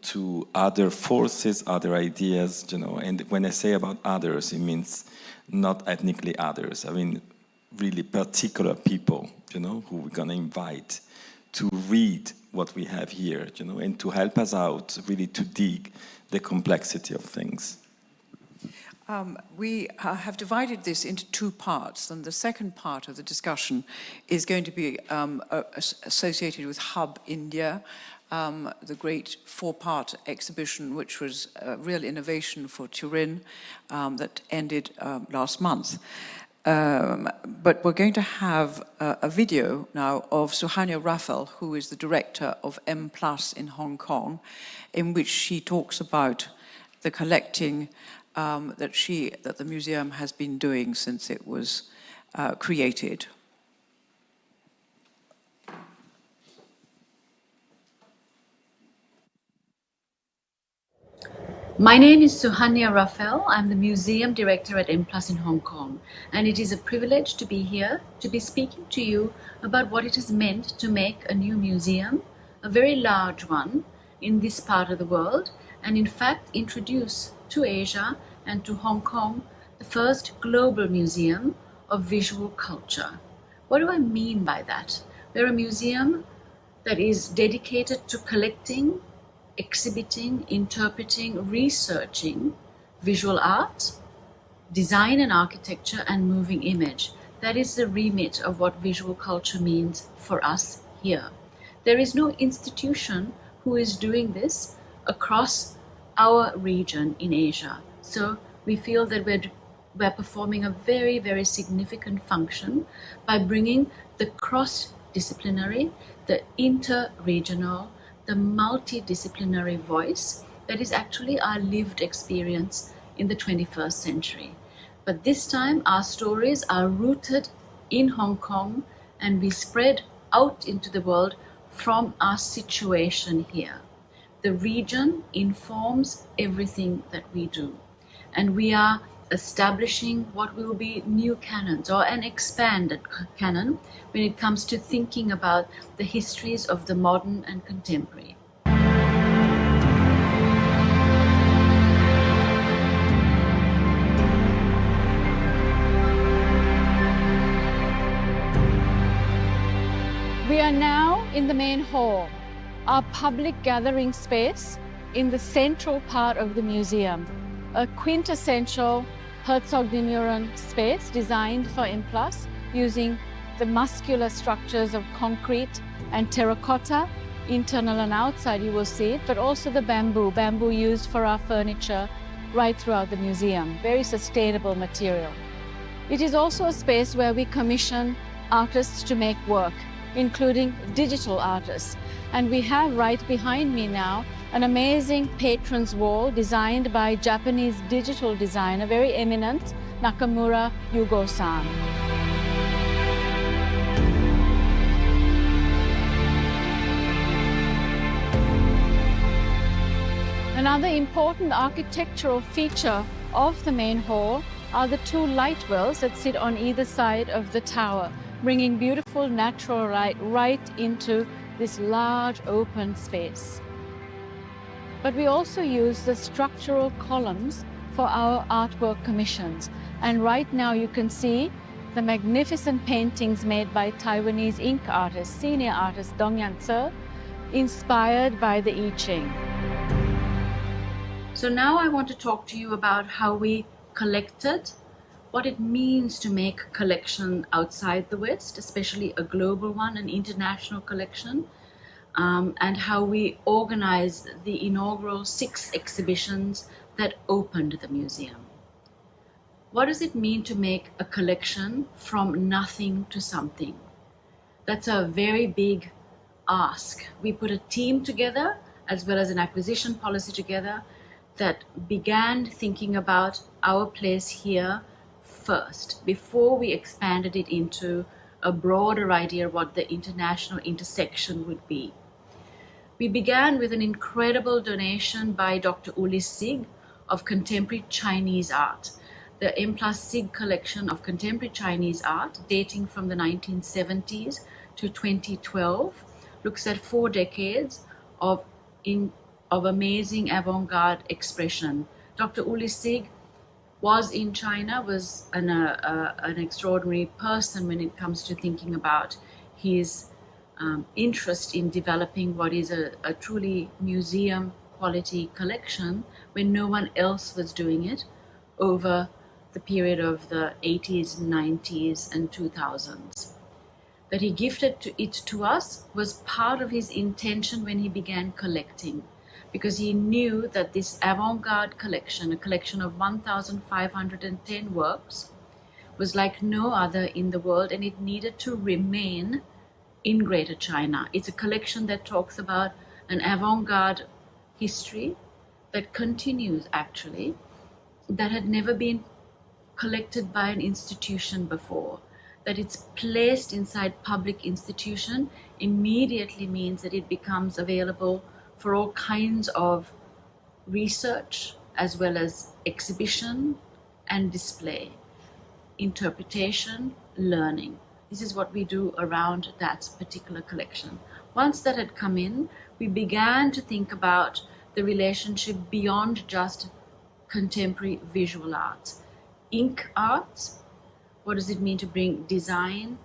to other forces, other ideas, and when I say about others, it means not ethnically others. I mean, really particular people, who we're gonna invite to read what we have here, and to help us out, really to dig the complexity of things. We have divided this into two parts, and the second part of the discussion is going to be associated with Hub India, the great four-part exhibition, which was a real innovation for Turin that ended last month. But we're going to have a video now of Suhanya Raphael, who is the director of M+ in Hong Kong, in which she talks about the collecting that the museum has been doing since it was created. My name is Suhanya Raphael. I'm the museum director at M+ in Hong Kong, and it is a privilege to be here to be speaking to you about what it has meant to make a new museum, a very large one in this part of the world, and in fact introduce to Asia and to Hong Kong the first global museum of visual culture. What do I mean by that? We're a museum that is dedicated to collecting, exhibiting, interpreting, researching visual art, design and architecture, and moving image. That is the remit of what visual culture means for us here. There is no institution who is doing this across our region in Asia. So we feel that we're performing a very, very significant function by bringing the cross-disciplinary, the inter-regional, the multidisciplinary voice that is actually our lived experience in the 21st century. But this time our stories are rooted in Hong Kong and we spread out into the world from our situation here. The region informs everything that we do, and we are establishing what will be new canons or an expanded canon when it comes to thinking about the histories of the modern and contemporary. We are now in the main hall, our public gathering space in the central part of the museum, a quintessential Herzog de Meuron space designed for M+, using the muscular structures of concrete and terracotta, internal and outside, you will see it, but also the bamboo used for our furniture right throughout the museum, very sustainable material. It is also a space where we commission artists to make work, including digital artists. And we have right behind me now an amazing patrons wall designed by Japanese digital designer, very eminent, Nakamura Yugo-san. Another important architectural feature of the main hall are the two light wells that sit on either side of the tower, bringing beautiful natural light right into this large open space. But we also use the structural columns for our artwork commissions. And right now you can see the magnificent paintings made by Taiwanese ink artist, senior artist Dong Yan-tse, inspired by the I Ching. So now I want to talk to you about how we collected, what it means to make a collection outside the West, especially a global one, an international collection, and how we organized the inaugural 6 exhibitions that opened the museum. what does it mean to make a collection from nothing to something? That's a very big ask. We put a team together as well as an acquisition policy together that began thinking about our place here first before we expanded it into a broader idea of what the international intersection would be. We began with an incredible donation by Dr. Uli Sig of contemporary Chinese art. The M+SIG collection of contemporary Chinese art, dating from the 1970s to 2012, looks at 4 decades of amazing avant-garde expression. Dr. Uli Sig was in China, was an extraordinary person when it comes to thinking about his interest in developing what is a truly museum quality collection when no one else was doing it over the period of the 80s, 90s, and 2000s. That he gifted it to us was part of his intention when he began collecting, because he knew that this avant-garde collection, a collection of 1,510 works, was like no other in the world, and it needed to remain in Greater China. It's a collection that talks about an avant-garde history that continues, actually, that had never been collected by an institution before. That it's placed inside public institution immediately means that it becomes available for all kinds of research as well as exhibition and display, interpretation, learning. This is what we do around that particular collection. Once that had come in, we began to think about the relationship beyond just contemporary visual arts. Ink arts, what does it mean to bring design,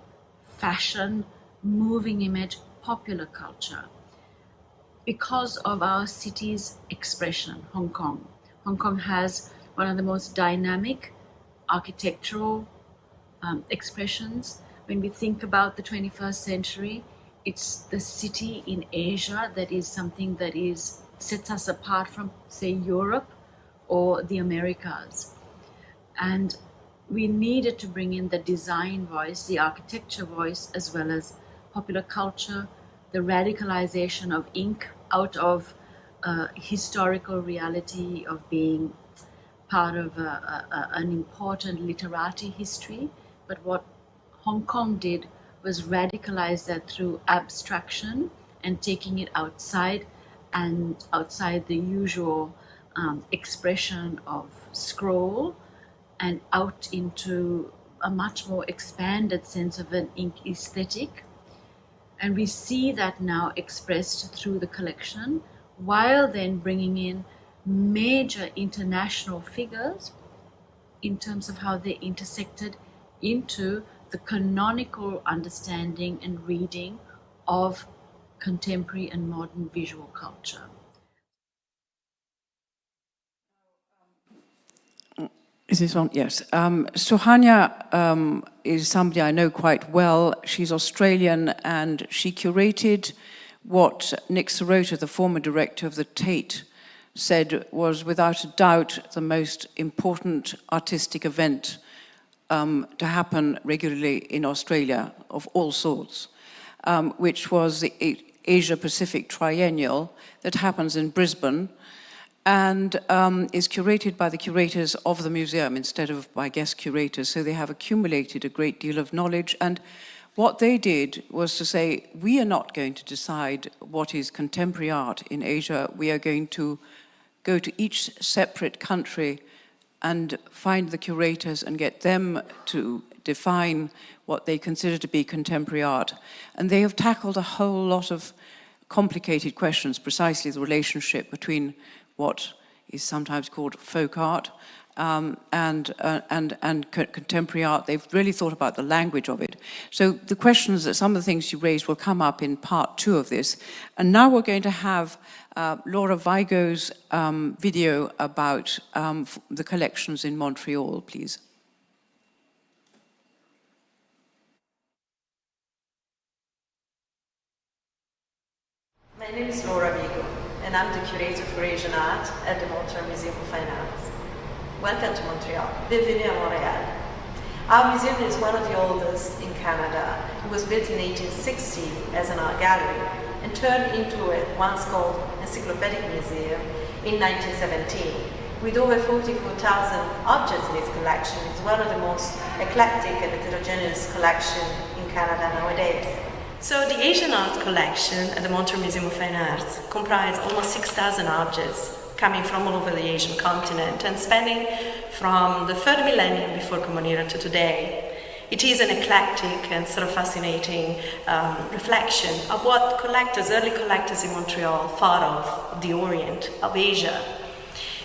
fashion, moving image, popular culture? Because of our city's expression, Hong Kong. Hong Kong has one of the most dynamic architectural expressions. When we think about the 21st century, it's the city in Asia that is something that sets us apart from, say, Europe or the Americas. And we needed to bring in the design voice, the architecture voice, as well as popular culture, the radicalization of ink out of historical reality of being part of an important literati history. But what Hong Kong did was radicalize that through abstraction and taking it outside the usual expression of scroll and out into a much more expanded sense of an ink aesthetic. And we see that now expressed through the collection, while then bringing in major international figures in terms of how they intersected into the canonical understanding and reading of contemporary and modern visual culture. Is this on? Yes. So Hanya is somebody I know quite well. She's Australian, and she curated what Nick Sirota, the former director of the Tate, said was without a doubt the most important artistic event to happen regularly in Australia of all sorts, which was the Asia-Pacific Triennial that happens in Brisbane, and is curated by the curators of the museum instead of by guest curators. So they have accumulated a great deal of knowledge. And what they did was to say, we are not going to decide what is contemporary art in Asia. We are going to go to each separate country and find the curators and get them to define what they consider to be contemporary art. And they have tackled a whole lot of complicated questions, precisely the relationship between what is sometimes called folk art and contemporary art. They've really thought about the language of it. So the questions that some of the things you raised will come up in part 2 of this. And now we're going to have Laura Vigo's video about the collections in Montreal, please. My name is Laura Vigo, and I'm the curator for Asian art at the Montreal Museum of Fine Arts. Welcome to Montreal. Bienvenue à Montréal. Our museum is one of the oldest in Canada. It was built in 1860 as an art gallery and turned into a once called encyclopedic museum in 1917. With over 44,000 objects in its collection, it's one of the most eclectic and heterogeneous collections in Canada nowadays. So the Asian art collection at the Montreal Museum of Fine Arts comprises almost 6,000 objects coming from all over the Asian continent and spanning from the third millennium before Common Era to today. It is an eclectic and sort of fascinating reflection of what early collectors in Montreal thought of the Orient, of Asia.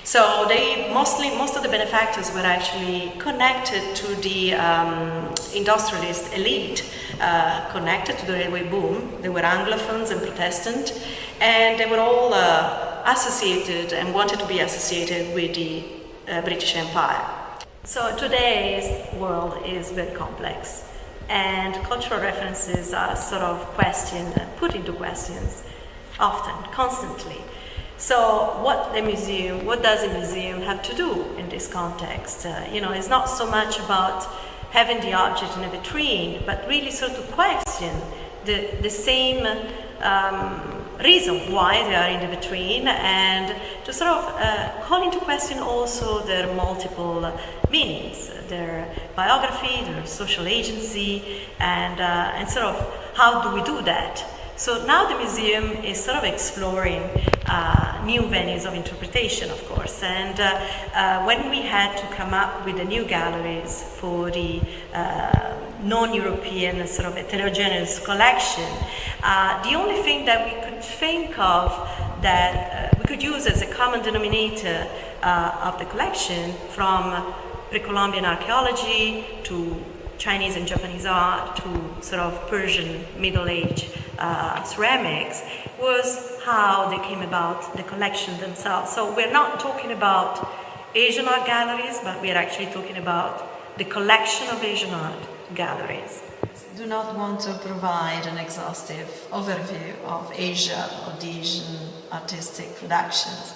So most of the benefactors were actually connected to the industrialist elite, connected to the railway boom. They were Anglophones and Protestant, and they were all associated and wanted to be associated with the British Empire. So today's world is very complex, and cultural references are sort of questioned, put into questions often, constantly. So what does a museum have to do in this context? It's not so much about having the object in a vitrine, but really sort of question the same reason why they are in the vitrine, and to sort of call into question also their multiple meanings, their biography, their social agency, and sort of how do we do that? So now the museum is sort of exploring new venues of interpretation, of course, and when we had to come up with the new galleries for the non-European sort of heterogeneous collection, the only thing that we could think of that we could use as a common denominator of the collection, from pre-Columbian archaeology to Chinese and Japanese art to sort of Persian Middle Age ceramics, was how they came about the collection themselves. So we're not talking about Asian art galleries, but we're actually talking about the collection of Asian art galleries. I do not want to provide an exhaustive overview of Asia or the Asian artistic productions,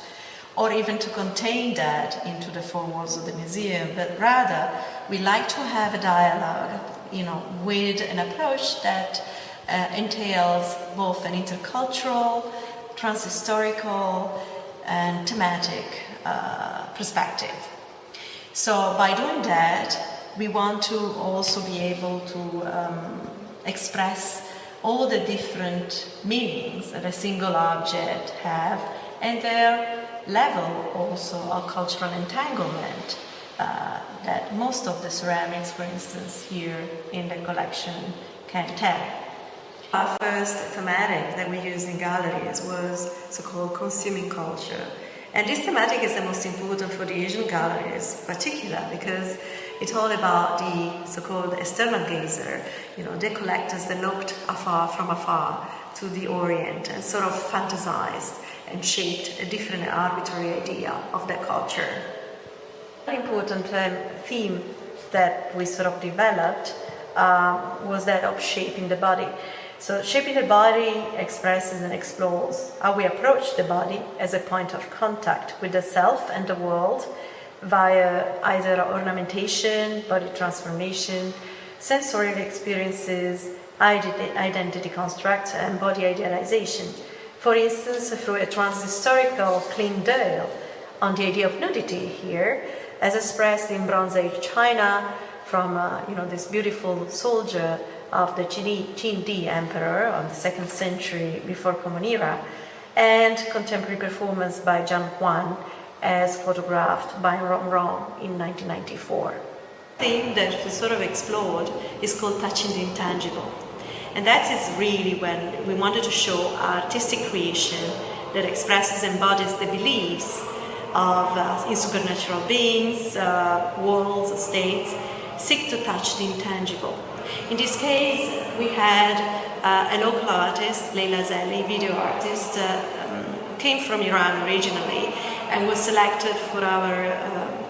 or even to contain that into the four walls of the museum, but rather we like to have a dialogue, with an approach that entails both an intercultural, transhistorical, and thematic perspective. So by doing that, we want to also be able to express all the different meanings that a single object have, and their level also of cultural entanglement that most of the ceramics, for instance, here in the collection can tell. Our first thematic that we used in galleries was so-called consuming culture. And this thematic is the most important for the Asian galleries, particularly because it's all about the so-called external gazer, the collectors that looked from afar to the Orient and sort of fantasized and shaped a different arbitrary idea of that culture. An important theme that we sort of developed was that of shaping the body. So shaping the body expresses and explores how we approach the body as a point of contact with the self and the world via either ornamentation, body transformation, sensorial experiences, identity constructs, and body idealization. For instance, through a transhistorical clean veil on the idea of nudity here, as expressed in Bronze Age China from this beautiful soldier of the Qin Emperor of the 2nd century before Common Era, and contemporary performance by Zhang Huan as photographed by Rong in 1994. The theme that we sort of explored is called touching the intangible. And that is really when we wanted to show artistic creation that expresses and embodies the beliefs of in supernatural beings, worlds, states, seek to touch the intangible. In this case, we had a local artist, Leila Zelli, video artist, came from Iran originally and was selected for our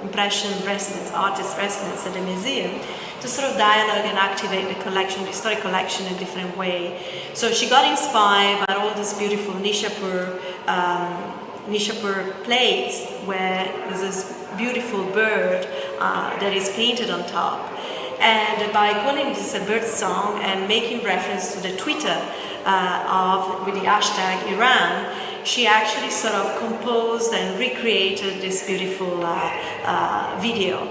impression residence, artist residence at the museum to sort of dialogue and activate the collection, the historic collection in a different way. So she got inspired by all this beautiful Nishapur Nishapur plates where there's this beautiful bird that is painted on top. And by calling this a bird song and making reference to the Twitter with the hashtag Iran, she actually sort of composed and recreated this beautiful video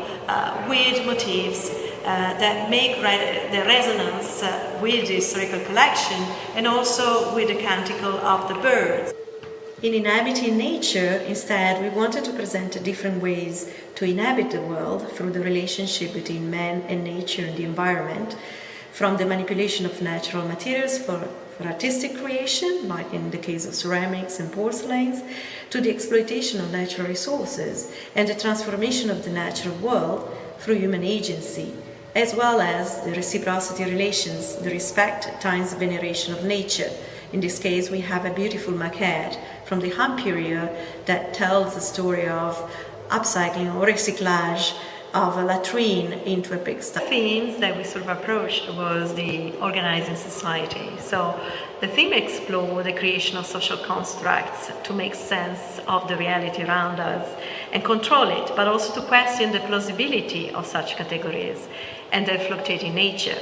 with motifs that make the resonance with the historical collection and also with the canticle of the birds. In inhabiting nature, instead, we wanted to present different ways to inhabit the world through the relationship between man and nature and the environment, from the manipulation of natural materials for artistic creation, like in the case of ceramics and porcelains, to the exploitation of natural resources and the transformation of the natural world through human agency, as well as the reciprocity relations, the respect times veneration of nature. In this case, we have a beautiful maquette from the Han period that tells the story of upcycling or recyclage of a latrine into a pigsty. The themes that we sort of approached was the organizing society. So the theme explored the creation of social constructs to make sense of the reality around us and control it, but also to question the plausibility of such categories and their fluctuating nature.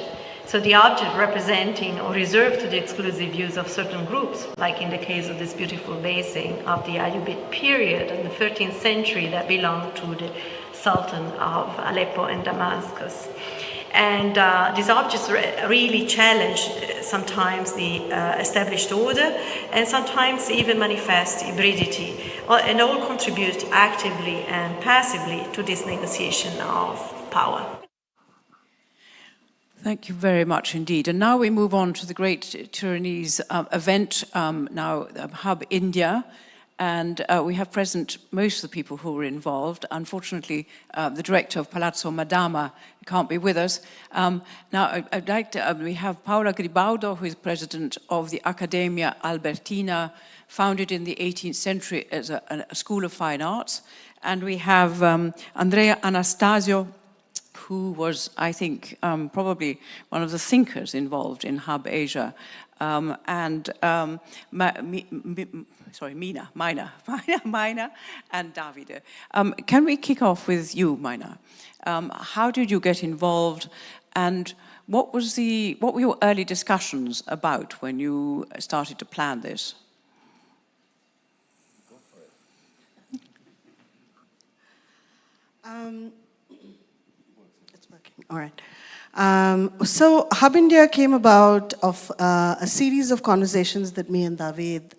So the object representing or reserved to the exclusive use of certain groups, like in the case of this beautiful basin of the Ayyubid period in the 13th century that belonged to the Sultan of Aleppo and Damascus. And these objects really challenge sometimes the established order and sometimes even manifest hybridity, and all contribute actively and passively to this negotiation of power. Thank you very much indeed. And now we move on to the great Turinese event, now Hub India. And we have present most of the people who were involved. Unfortunately, the director of Palazzo Madama can't be with us. Now, I'd like to, we have Paola Gribaudo, who is president of the Accademia Albertina, founded in the 18th century as a school of fine arts. And we have Andrea Anastasio, who was, I think, probably one of the thinkers involved in Hub Asia. Myna and Davide. Can we kick off with you, Myna? How did you get involved, and what were your early discussions about when you started to plan this? Go for it. It's working. All right. So Hub India came about of a series of conversations that me and David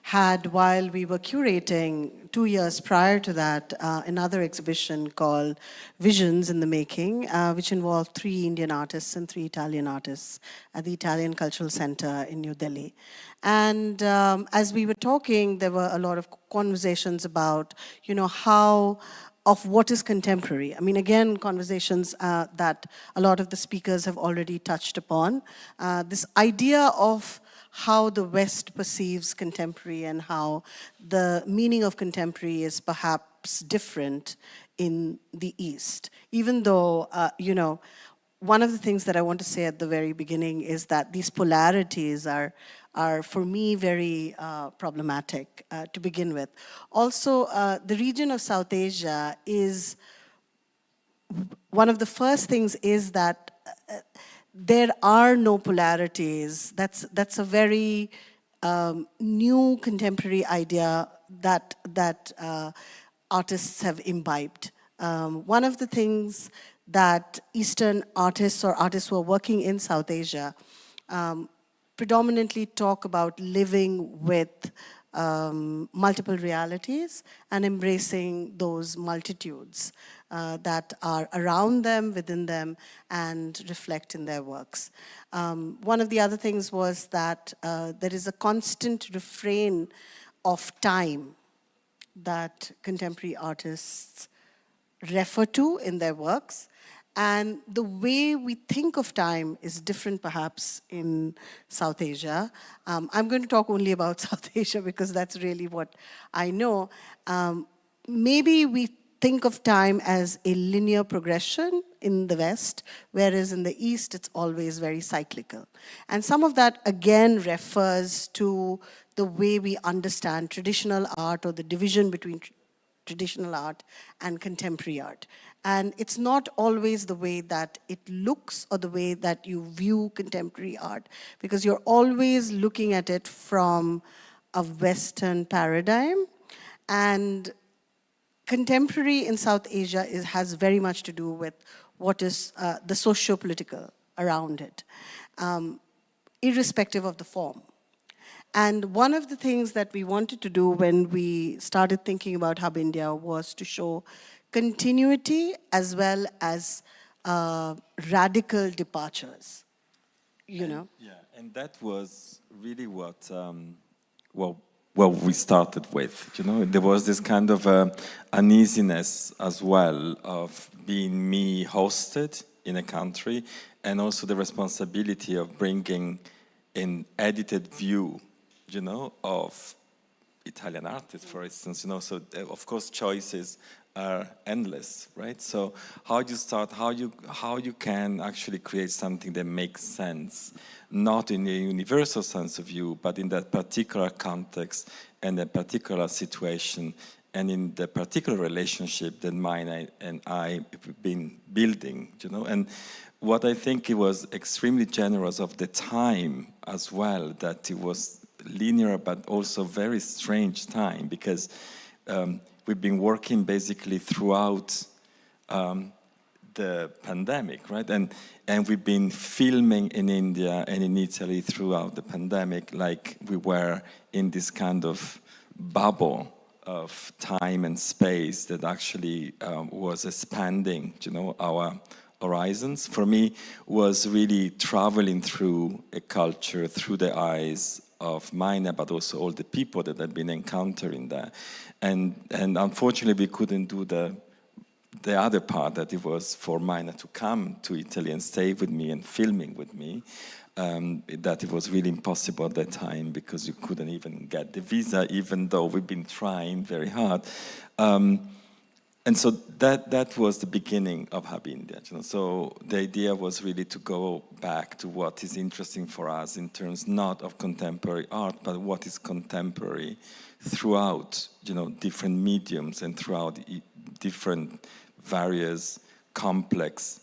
had while we were curating 2 years prior to that another exhibition called Visions in the Making, which involved 3 Indian artists and 3 Italian artists at the Italian Cultural Center in New Delhi. And as we were talking, there were a lot of conversations about, how of what is contemporary. I mean, again, conversations that a lot of the speakers have already touched upon. This idea of how the West perceives contemporary and how the meaning of contemporary is perhaps different in the East. Even though, one of the things that I want to say at the very beginning is that these polarities are for me very problematic to begin with. Also, the region of South Asia is, one of the first things is that there are no polarities. That's a very new contemporary idea that artists have imbibed. One of the things that Eastern artists or artists who are working in South Asia predominantly talk about living with multiple realities and embracing those multitudes that are around them, within them, and reflect in their works. One of the other things was that there is a constant refrain of time that contemporary artists refer to in their works. And the way we think of time is different perhaps in South Asia. I'm going to talk only about South Asia because that's really what I know. Maybe we think of time as a linear progression in the West, whereas in the East it's always very cyclical. And some of that again refers to the way we understand traditional art or the division between traditional art and contemporary art. And it's not always the way that it looks or the way that you view contemporary art, because you're always looking at it from a Western paradigm. And contemporary in South Asia has very much to do with what is the socio-political around it, irrespective of the form. And one of the things that we wanted to do when we started thinking about Hub India was to show continuity as well as radical departures, you know? Yeah, and that was really what, well, we started with, you know? There was this kind of uneasiness as well of being me hosted in a country, and also the responsibility of bringing an edited view, you know, of Italian artists, for instance, you know, so of course choices are endless, right? So how you start, how you can actually create something that makes sense, not in a universal sense of view, but in that particular context and a particular situation, and in the particular relationship that Myna and I have been building, you know. And what I think it was extremely generous of the time as well, that it was linear but also very strange time, because we've been working basically throughout the pandemic, right? And we've been filming in India and in Italy throughout the pandemic, like we were in this kind of bubble of time and space that actually was expanding, you know, our horizons. For me, was really traveling through a culture through the eyes of Myna, but also all the people that I've been encountering there. And unfortunately, we couldn't do the other part, that it was for Myna to come to Italy and stay with me and filming with me. That it was really impossible at that time, because you couldn't even get the visa, even though we've been trying very hard. And so that was the beginning of Hub India. You know? So the idea was really to go back to what is interesting for us in terms not of contemporary art, but what is contemporary throughout, you know, different mediums and throughout different various complex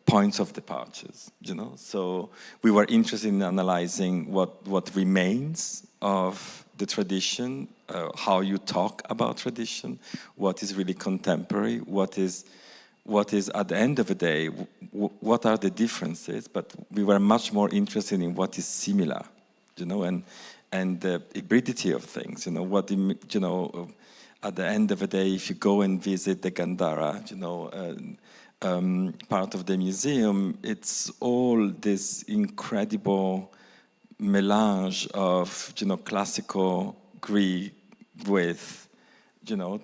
points of departures, you know. So we were interested in analyzing what remains of the tradition, how you talk about tradition, what is really contemporary, what is at the end of the day, what are the differences, but we were much more interested in what is similar, you know, and the hybridity of things, you know, what, you know, at the end of the day, if you go and visit the Gandhara, you know, part of the museum, it's all this incredible melange of, you know, classical Greek with, you know,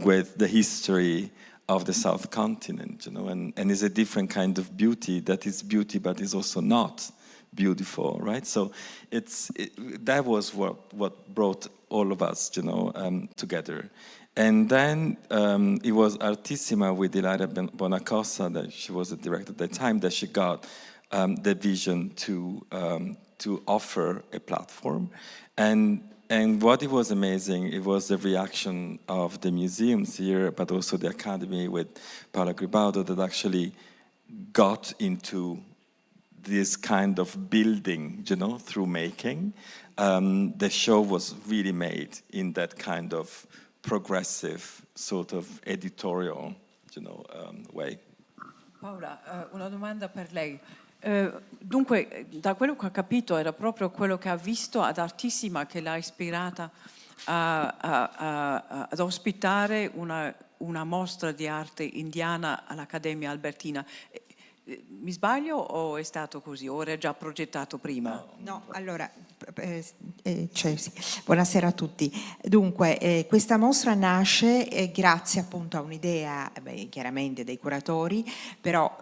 with the history of the South Continent, you know, and it's a different kind of beauty that is beauty, but is also not beautiful, right? So that was what brought all of us, you know, together. And then it was Artissima with Ilaria Bonacossa, that she was the director at the time, that she got the vision to offer a platform. And what it was amazing, it was the reaction of the museums here, but also the Academy with Paola Gribaudo, that actually got into this kind of building, you know, through making. The show was really made in that kind of progressive sort of editorial, you know, way. Paola, una domanda per lei. Dunque, da quello che ho capito, era proprio quello che ha visto ad Artissima che l'ha ispirata ad ospitare una mostra di arte indiana all'Accademia Albertina. Mi sbaglio o è stato così? O era già progettato prima? No, allora, sì. Buonasera a tutti. Dunque, questa mostra nasce grazie appunto a un'idea, chiaramente dei curatori, però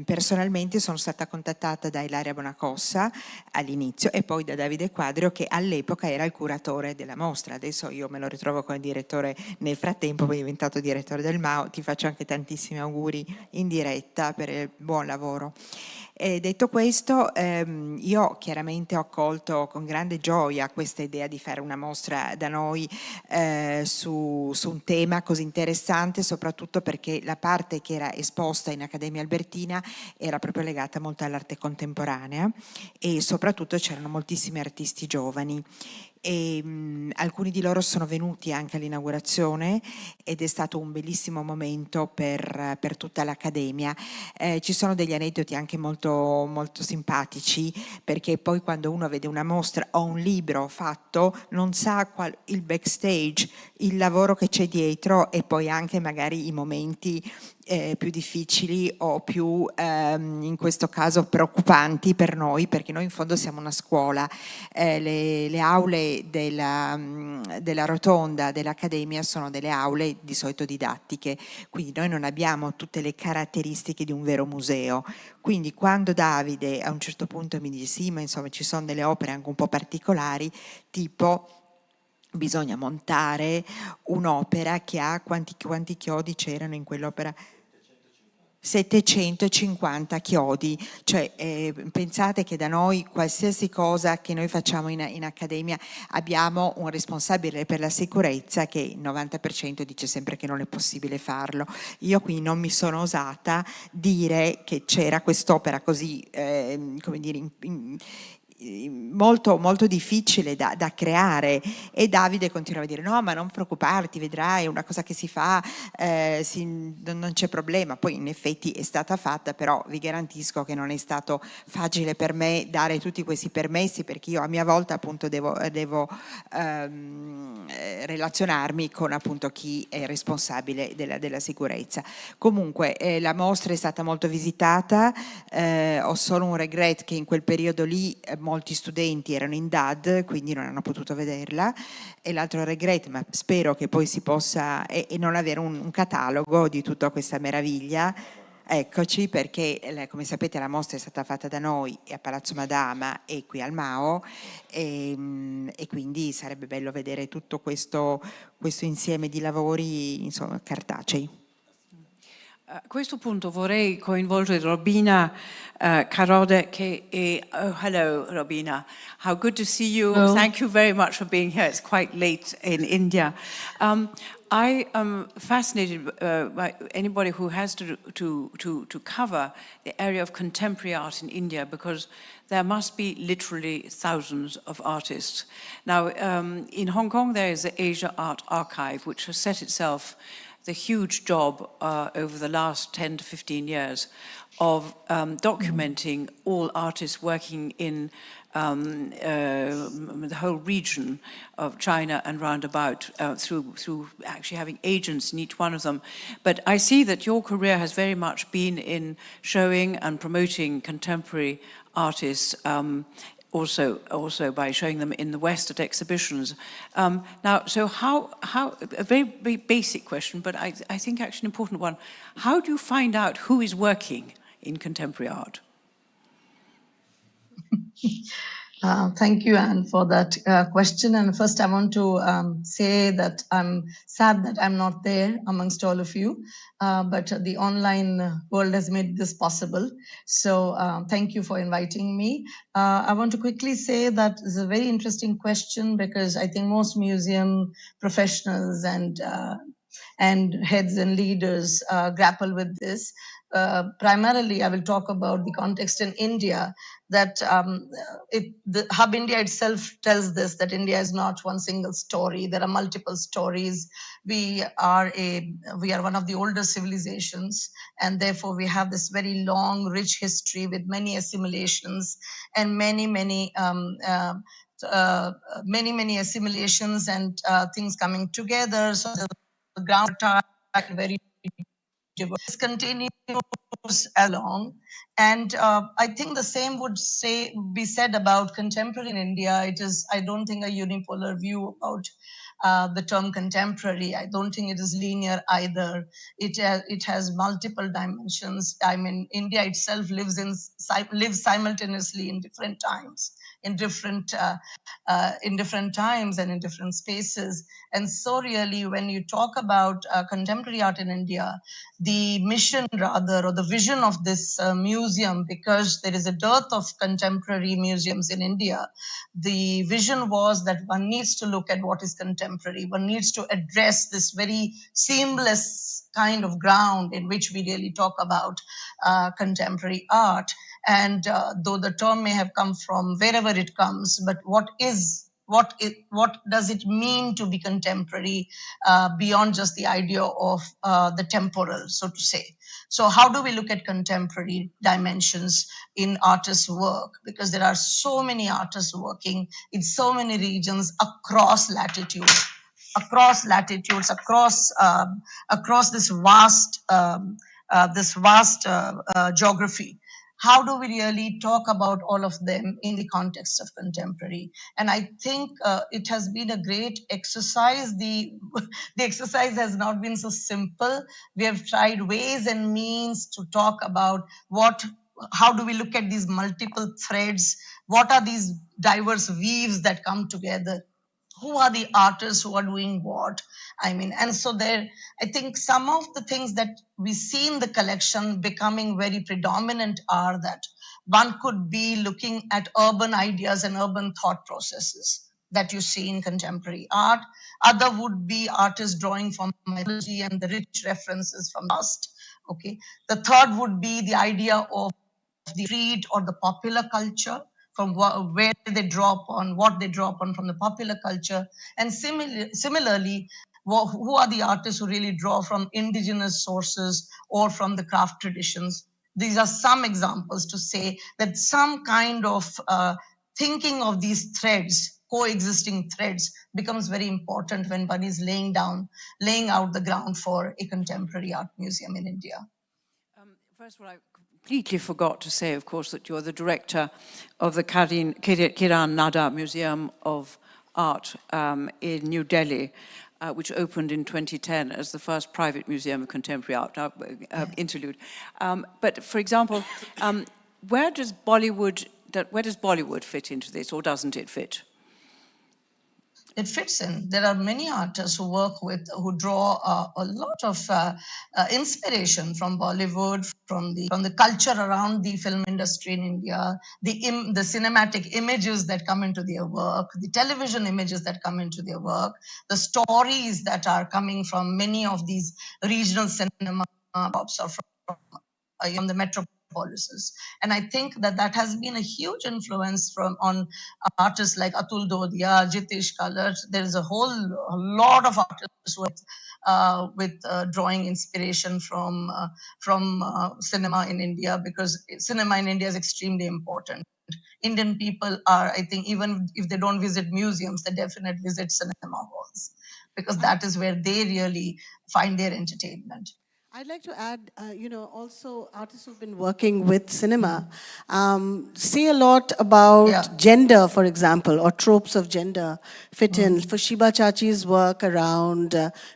personalmente sono stata contattata da Ilaria Bonacossa all'inizio e poi da Davide Quadrio, che all'epoca era il curatore della mostra. Adesso io me lo ritrovo come direttore nel frattempo, poi è diventato direttore del MAO. Ti faccio anche tantissimi auguri in diretta per il buon buon lavoro. Detto questo, io chiaramente ho accolto con grande gioia questa idea di fare una mostra da noi su un tema così interessante, soprattutto perché la parte che era esposta in Accademia Albertina era proprio legata molto all'arte contemporanea e soprattutto c'erano moltissimi artisti giovani. E alcuni di loro sono venuti anche all'inaugurazione ed è stato un bellissimo momento per tutta l'Accademia. Ci sono degli aneddoti anche molto, molto simpatici, perché poi quando uno vede una mostra o un libro fatto non sa il backstage, il lavoro che c'è dietro e poi anche magari i momenti più difficili o più in questo caso preoccupanti per noi, perché noi in fondo siamo una scuola. Le aule della rotonda dell'Accademia sono delle aule di solito didattiche, quindi noi non abbiamo tutte le caratteristiche di un vero museo. Quindi quando Davide a un certo punto mi dice sì, ma insomma ci sono delle opere anche un po' particolari, tipo bisogna montare un'opera che ha quanti chiodi c'erano in quell'opera? 750 chiodi, cioè pensate che da noi qualsiasi cosa che noi facciamo in Accademia abbiamo un responsabile per la sicurezza che il 90% dice sempre che non è possibile farlo. Io quindi non mi sono osata dire che c'era quest'opera così, come dire, molto, molto difficile da creare, e Davide continuava a dire no, ma non preoccuparti, vedrai, è una cosa che si fa, non c'è problema. Poi in effetti è stata fatta, però vi garantisco che non è stato facile per me dare tutti questi permessi, perché io a mia volta appunto devo relazionarmi con appunto chi è responsabile della sicurezza. Comunque la mostra è stata molto visitata, ho solo un regret che in quel periodo lì molti studenti erano in DAD, quindi non hanno potuto vederla, e l'altro regret, ma spero che poi si possa, è non avere un catalogo di tutta questa meraviglia. Eccoci, perché come sapete la mostra è stata fatta da noi a Palazzo Madama e qui al MAO, e quindi sarebbe bello vedere tutto questo insieme di lavori, insomma, cartacei. A questo punto vorrei coinvolgere Robina Carode, che è... Oh, hello, Robina. How good to see you. Hello. Thank you very much for being here. It's quite late in India. I am fascinated by anybody who has to cover the area of contemporary art in India, because there must be literally thousands of artists. Now, in Hong Kong, there is the Asia Art Archive, which has set itself the huge job over the last 10 to 15 years of documenting all artists working in the whole region of China and roundabout through actually having agents in each one of them. But I see that your career has very much been in showing and promoting contemporary artists, also by showing them in the West at exhibitions. Now, so how a very, very basic question, but I think actually an important one. How do you find out who is working in contemporary art? Thank you, Anne, for that question. And first, I want to say that I'm sad that I'm not there amongst all of you, but the online world has made this possible. So thank you for inviting me. I want to quickly say that it's a very interesting question, because I think most museum professionals and heads and leaders grapple with this. Primarily, I will talk about the context in India, that the Hub India itself tells this, that India is not one single story. There are multiple stories. We are one of the older civilizations, and therefore we have this very long, rich history with many assimilations and many assimilations and things coming together. So the ground are very diverse, continues along. And I think the same would be said about contemporary in India. It is, I don't think, a unipolar view about the term contemporary. I don't think it is linear either. It has multiple dimensions. I mean, India itself lives simultaneously in different times in different times and in different spaces. And so really, when you talk about contemporary art in India, the mission rather, or the vision of this museum, because there is a dearth of contemporary museums in India, the vision was that one needs to look at what is contemporary. One needs to address this very seamless kind of ground in which we really talk about contemporary art. And though the term may have come from wherever it comes, but what does it mean to be contemporary beyond just the idea of the temporal, so to say? So how do we look at contemporary dimensions in artists' work? Because there are so many artists working in so many regions across latitudes, across this vast geography. How do we really talk about all of them in the context of contemporary? And I think it has been a great exercise. The exercise has not been so simple. We have tried ways and means to talk about how do we look at these multiple threads? What are these diverse weaves that come together? Who are the artists who are doing what? And so there, I think some of the things that we see in the collection becoming very predominant are that one could be looking at urban ideas and urban thought processes that you see in contemporary art. Other would be artists drawing from mythology and the rich references from the past. Okay. The third would be the idea of the street or the popular culture, from where they draw upon, what they draw upon from the popular culture. And similarly, who are the artists who really draw from indigenous sources or from the craft traditions? These are some examples to say that some kind of thinking of these threads, coexisting threads, becomes very important when one is laying out the ground for a contemporary art museum in India. First of all, I completely forgot to say, of course, that you're the director of the Kiran Nada Museum of Art in New Delhi, which opened in 2010 as the first private museum of contemporary art. Interlude. But for example, where does Bollywood fit into this, or doesn't it fit? It fits in. There are many artists who draw a lot of inspiration from Bollywood, from the culture around the film industry in India, the cinematic images that come into their work, the television images that come into their work, the stories that are coming from many of these regional cinema pops or from the metropolises. And I think that has been a huge influence on artists like Atul Dodia, Jitesh Kalar. There's a lot of artists with drawing inspiration from cinema in India, because cinema in India is extremely important. Indian people are, I think, even if they don't visit museums, they definitely visit cinema halls, because that is where they really find their entertainment. I'd like to add, also artists who've been working with cinema say a lot about gender, for example, or tropes of gender fit in. For Shiba Chachi's work around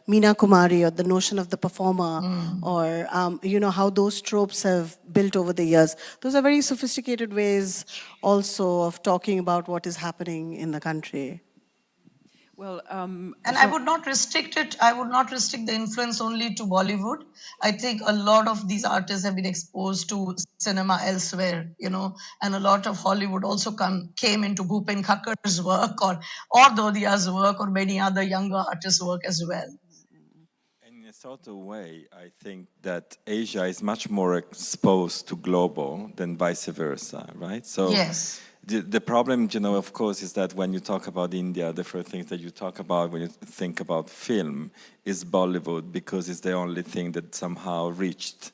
Meena Kumari, or the notion of the performer, or how those tropes have built over the years. Those are very sophisticated ways also of talking about what is happening in the country. Well, and I would not restrict it. I would not restrict the influence only to Bollywood. I think a lot of these artists have been exposed to cinema elsewhere, and a lot of Hollywood also came into Bhupen Khakkar's work or Dodia's work, or many other younger artists' work as well. In a sort of way, I think that Asia is much more exposed to global than vice versa, right? So yes. The problem, of course, is that when you talk about India, the first thing that you talk about when you think about film is Bollywood, because it's the only thing that somehow reached,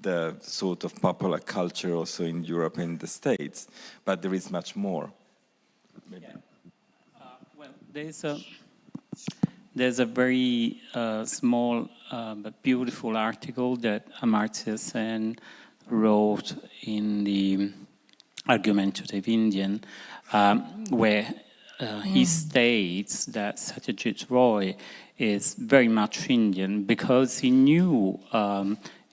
the sort of popular culture also in Europe and the States. But there is much more. Maybe. Yeah. Well, there's a very small but beautiful article that Amartya Sen wrote in the Argumentative Indian, where he states that Satyajit Roy is very much Indian because he knew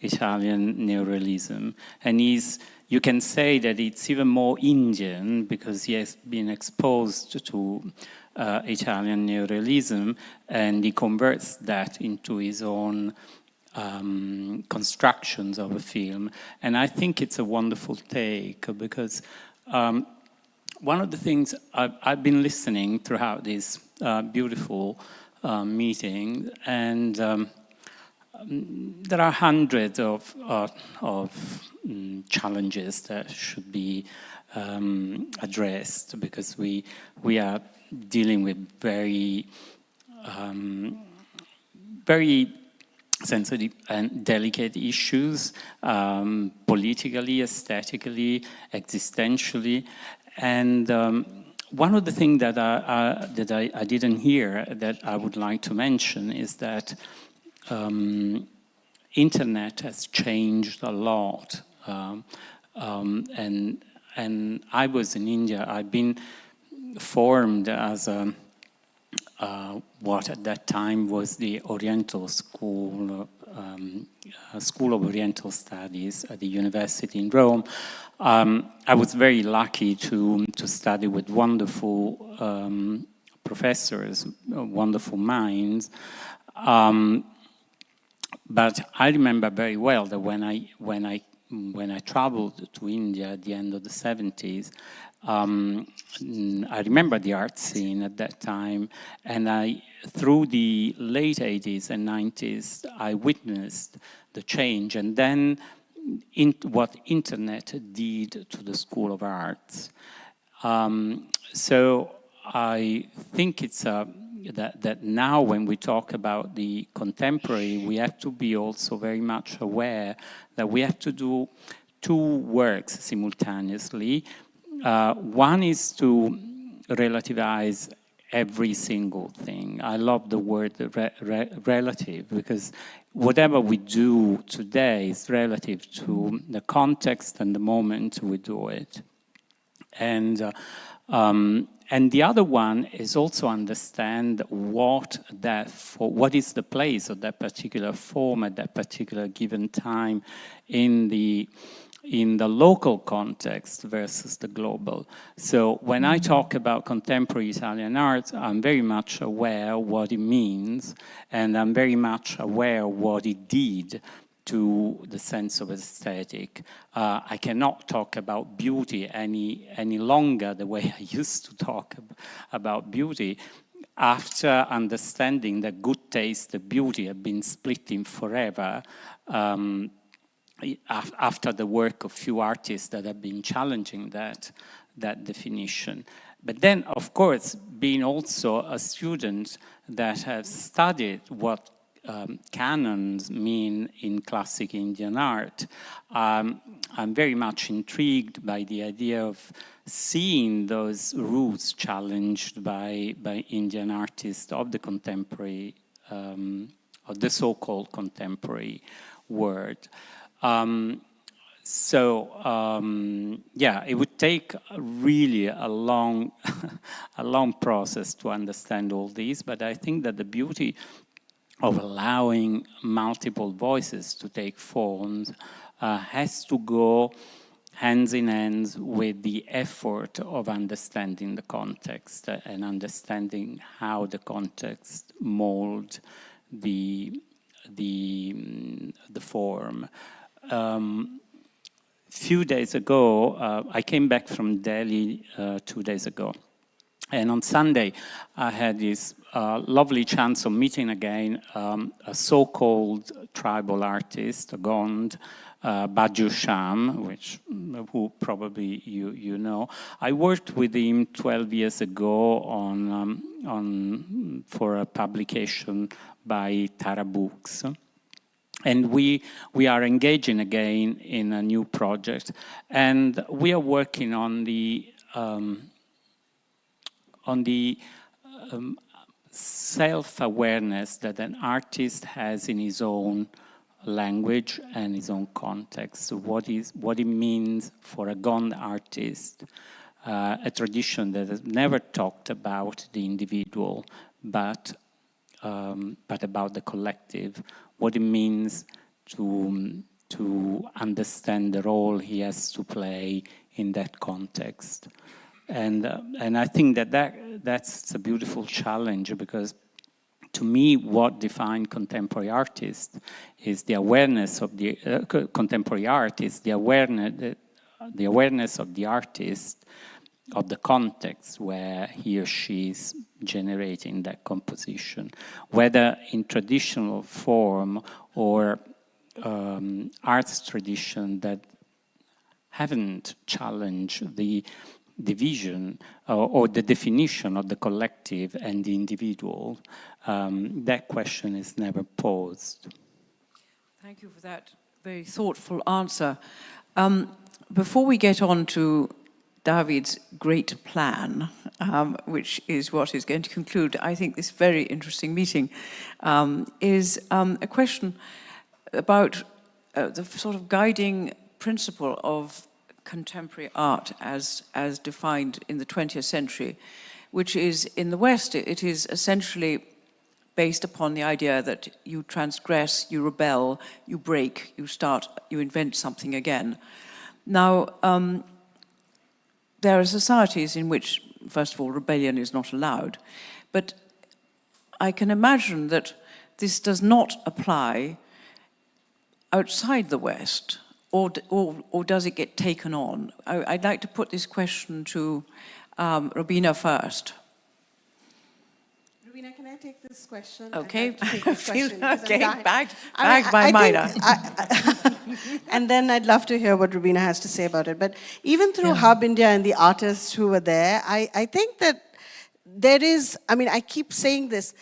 Italian neorealism, and he's you can say that it's even more Indian because he has been exposed to Italian neorealism, and he converts that into his own constructions of a film. And I think it's a wonderful take because one of the things I've been listening throughout this beautiful meeting, and there are hundreds of challenges that should be addressed because we are dealing with very sensitive and delicate issues, politically, aesthetically, existentially. And one of the things that I didn't hear that I would like to mention is that internet has changed a lot. And I was in India. I've been formed as what at that time was the Oriental School of Oriental Studies at the University in Rome. I was very lucky to study with wonderful professors, wonderful minds. But I remember very well that when I traveled to India at the end of the 70s, I remember the art scene at that time, and through the late 80s and 90s, I witnessed the change, and then what internet did to the School of Arts. So I think it's that now when we talk about the contemporary, we have to be also very much aware that we have to do two works simultaneously. One is to relativize every single thing. I love the word relative, because whatever we do today is relative to the context and the moment we do it. And the other one is also understand what is the place of that particular form at that particular given time in the local context versus the global. So when I talk about contemporary Italian art, I'm very much aware what it means, and I'm very much aware what it did to the sense of aesthetic. I cannot talk about beauty any longer the way I used to talk about beauty, after understanding that good taste and beauty have been split in forever, after the work of few artists that have been challenging that definition. But then, of course, being also a student that has studied what canons mean in classic Indian art, I'm very much intrigued by the idea of seeing those roots challenged by Indian artists of the contemporary, of the so-called contemporary world. Yeah, it would take really a long process to understand all these, but I think that the beauty of allowing multiple voices to take forms has to go hands in hands with the effort of understanding the context and understanding how the context molds the form. Few days ago, I came back from Delhi 2 days ago, and on Sunday I had this lovely chance of meeting again a so-called tribal artist, a Gond, Baju Sham, who probably you know. I worked with him 12 years ago for a publication by Tara Books. And we are engaging again in a new project, and we are working on the self-awareness that an artist has in his own language and his own context. What it means for a Gond artist, a tradition that has never talked about the individual, but about the collective. What it means to to understand the role he has to play in that context. And I think that's a beautiful challenge, because to me, what defines contemporary artists is the awareness of the contemporary artist, the awareness of the artist, of the context where he or she is generating that composition, whether in traditional form or arts tradition that haven't challenged the division or the definition of the collective and the individual. That question is never posed. Thank you for that very thoughtful answer. Before we get on to David's great plan, which is what is going to conclude, I think, this very interesting meeting, is a question about the sort of guiding principle of contemporary art as defined in the 20th century, which is, in the West, it is essentially based upon the idea that you transgress, you rebel, you break, you invent something again. Now, there are societies in which, first of all, rebellion is not allowed, but I can imagine that this does not apply outside the West, or does it get taken on? I'd like to put this question to Rubina first. Rubina, can I take this question? Okay. Okay, bagged by Myna. And then I'd love to hear what Rubina has to say about it. But even through Hub India and the artists who were there, I think that there is, I keep saying this,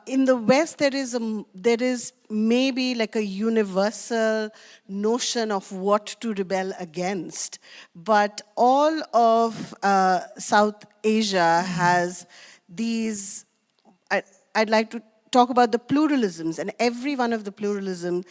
in the West there is maybe like a universal notion of what to rebel against. But all of South Asia has these, I'd like to talk about the pluralisms, and every one of the pluralisms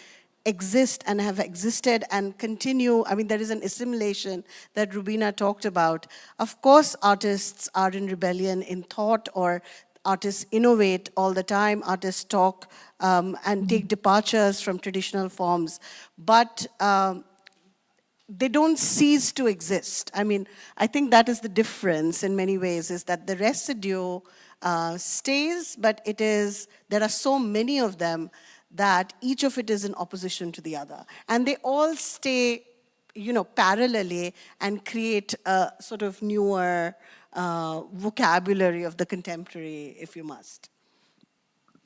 exist and have existed and continue. There is an assimilation that Rubina talked about. Of course, artists are in rebellion in thought, or artists innovate all the time, artists talk and take departures from traditional forms, but they don't cease to exist. I think that is the difference in many ways, is that the residue stays, but there are so many of them that each of it is in opposition to the other. And they all stay, parallelly and create a sort of newer vocabulary of the contemporary, if you must.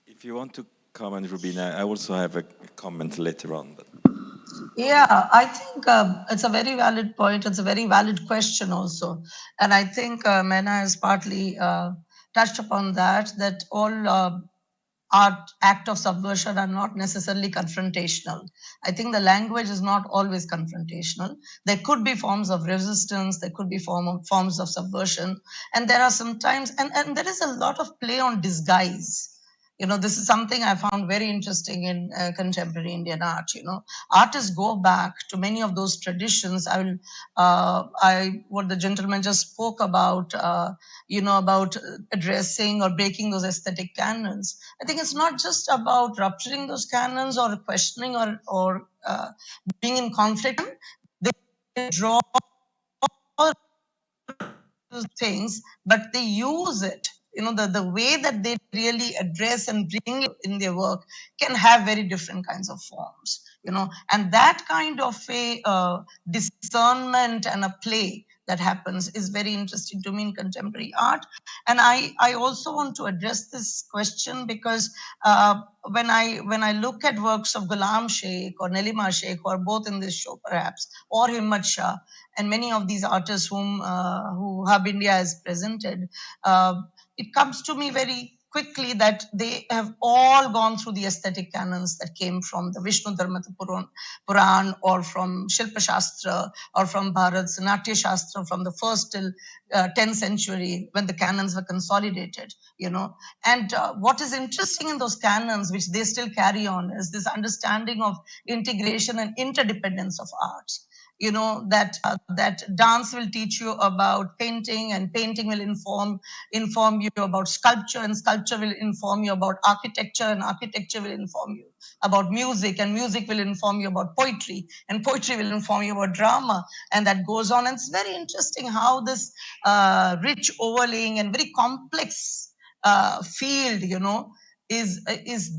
If you want to comment, Rubina, I also have a comment later on. But. Yeah, I think it's a very valid point. It's a very valid question also. And I think Myna has partly touched upon that all act of subversion are not necessarily confrontational. I think the language is not always confrontational. There could be forms of resistance, there could be forms of subversion, and there are sometimes, and there is a lot of play on disguise. This is something I found very interesting in contemporary Indian art. Artists go back to many of those traditions. What the gentleman just spoke about, about addressing or breaking those aesthetic canons. I think it's not just about rupturing those canons or questioning or being in conflict. They draw things, but they use it. The way that they really address and bring it in their work can have very different kinds of forms, and that kind of a discernment and a play that happens is very interesting to me in contemporary art. And I also want to address this question because when I look at works of Ghulam Sheikh or Nelima Sheikh, who are both in this show perhaps, or Himmat Shah, and many of these artists who Hub India has presented, it comes to me very quickly that they have all gone through the aesthetic canons that came from the Vishnu Dharma Puran, or from Shilpa Shastra, or from Bharat's Natya Shastra from the 1st till 10th century when the canons were consolidated, And what is interesting in those canons, which they still carry on, is this understanding of integration and interdependence of arts. you know, that dance will teach you about painting, and painting will inform you about sculpture, and sculpture will inform you about architecture, and architecture will inform you about music, and music will inform you about poetry, and poetry will inform you about drama, and that goes on. And it's very interesting how this rich overlaying and very complex field, you know, is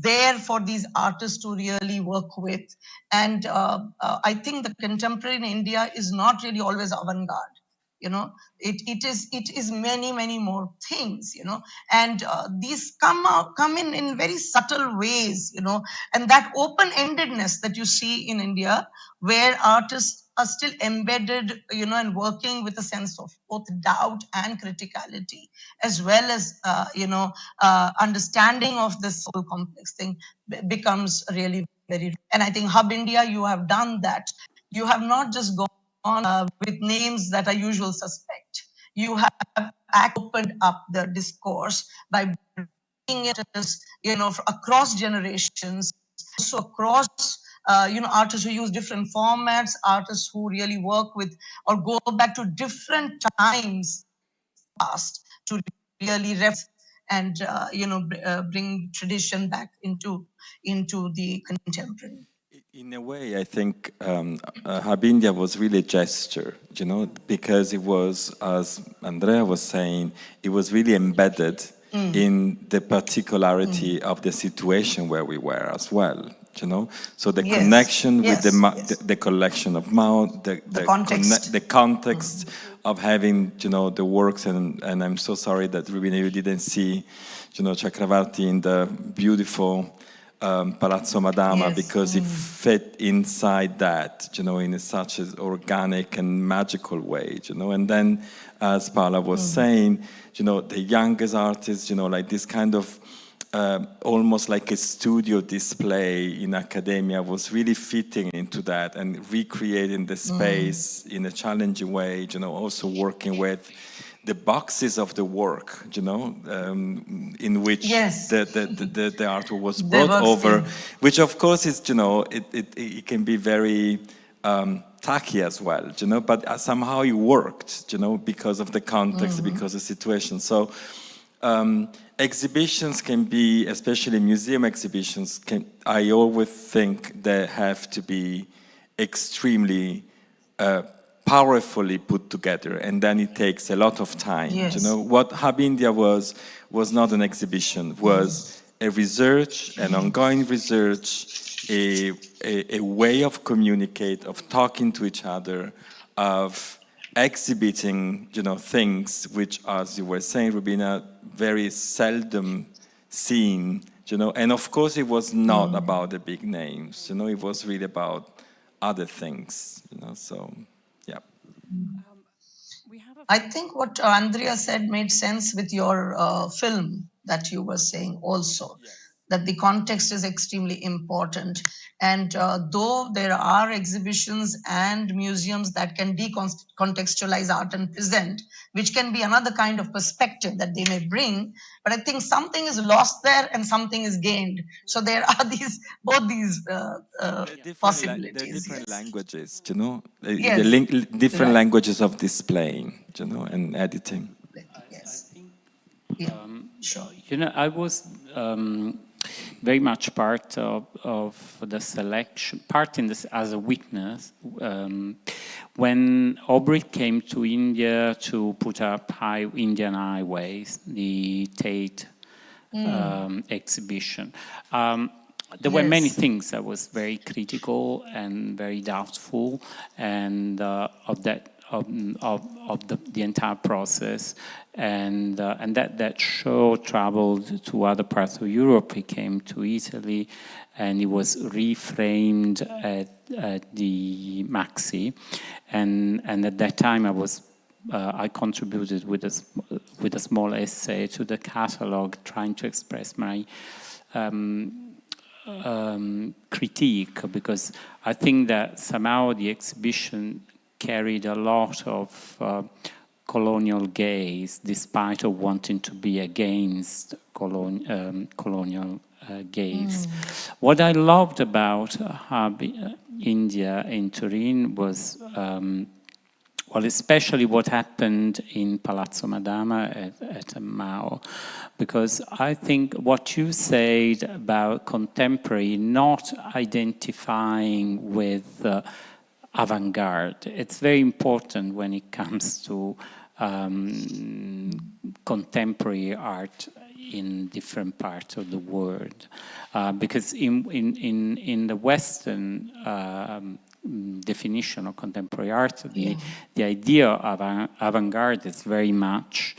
there for these artists to really work with. And I think the contemporary in India is not really always avant-garde. You know, it is many more things, you know, and these come in very subtle ways, you know, and that open-endedness that you see in India, where artists are still embedded, you know, and working with a sense of both doubt and criticality, as well as you know, understanding of this whole complex thing becomes really very. And I think Hub India, you have done that. You have not just gone on with names that are usual suspect. You have opened up the discourse by bringing it as, you know, across generations, also across, you know, artists who use different formats, artists who really work with or go back to different times past to really and you know, bring tradition back into the contemporary. In a way, I think Hub India was really a gesture, you know, because it was, as Andrea was saying, it was really embedded in the particularity of the situation where we were as well, you know. So the connection with the collection of MAO, the context of having, you know, the works, and I'm so sorry that Rubina, you didn't see, you know, Chakravarti in the beautiful Palazzo Madama, because it fit inside that, you know, in such an organic and magical way, you know. And then, as Paola was saying, you know, the youngest artists, you know, like this kind of almost like a studio display in Accademia was really fitting into that and recreating the space in a challenging way, you know, also working with the boxes of the work, you know, in which the artwork was brought over, which of course is, you know, it can be very tacky as well, you know, but somehow it worked, you know, because of the context, because of the situation. So exhibitions can be, especially museum exhibitions, I always think they have to be extremely powerfully put together, and then it takes a lot of time. You know, what Hub India was not an exhibition, was a research, an ongoing research, a way of communicate, of talking to each other, of exhibiting, you know, things which, as you were saying, Rubina, very seldom seen, you know. And of course, it was not about the big names, you know. It was really about other things, you know. So. I think what Andrea said made sense with your film that you were saying also, that the context is extremely important. And though there are exhibitions and museums that can decontextualize art and present, which can be another kind of perspective that they may bring, but I think something is lost there and something is gained. So there are both these possibilities. There are different languages, you know, different languages of displaying, you know, and editing. Sure. You know, I was very much part of the selection, part in this as a witness, when Aubrey came to India to put up Indian Highways, the Tate exhibition. There were many things I was very critical and very doubtful, and of the entire process, and that show traveled to other parts of Europe. He came to Italy, and it was reframed at the Maxi, and at that time I contributed with a small essay to the catalog, trying to express my critique, because I think that somehow the exhibition carried a lot of colonial gaze, despite of wanting to be against colonial gaze. What I loved about India in Turin was, well, especially what happened in Palazzo Madama at MAO, because I think what you said about contemporary not identifying with avant-garde, it's very important when it comes to contemporary art in different parts of the world, because in the Western definition of contemporary art, the idea of avant-garde is very much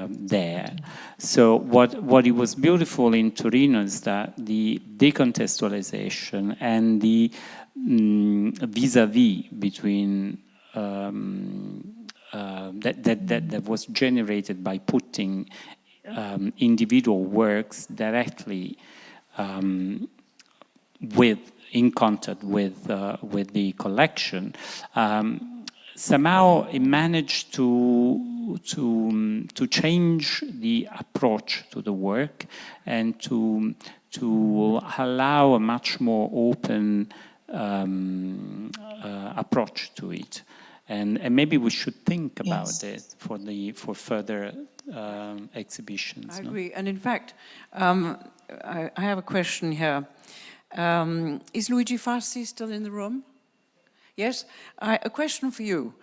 there. So what it was beautiful in Torino is that the decontextualization and the vis-a-vis between that was generated by putting individual works directly in contact with the collection. Somehow it managed to change the approach to the work and to allow a much more open approach to it. And maybe we should think about it for further exhibitions. I agree. And in fact, I have a question here. Is Luigi Fassi still in the room? Yes? A question for you.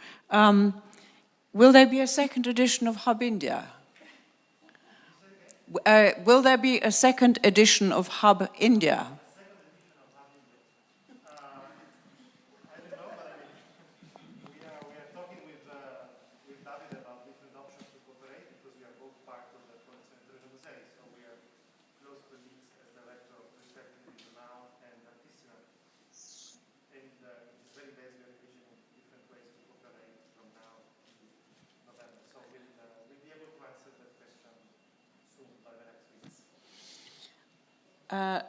Will there be a second edition of Hub India? Will there be a second edition of Hub India?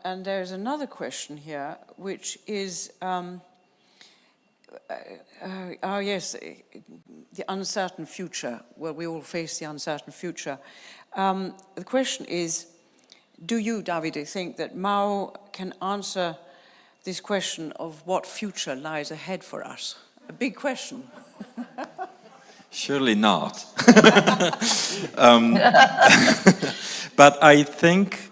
And there's another question here, which is, yes, the uncertain future. Well, we all face the uncertain future. The question is, do you, Davide, think that MAO can answer this question of what future lies ahead for us? A big question. Surely not. But I think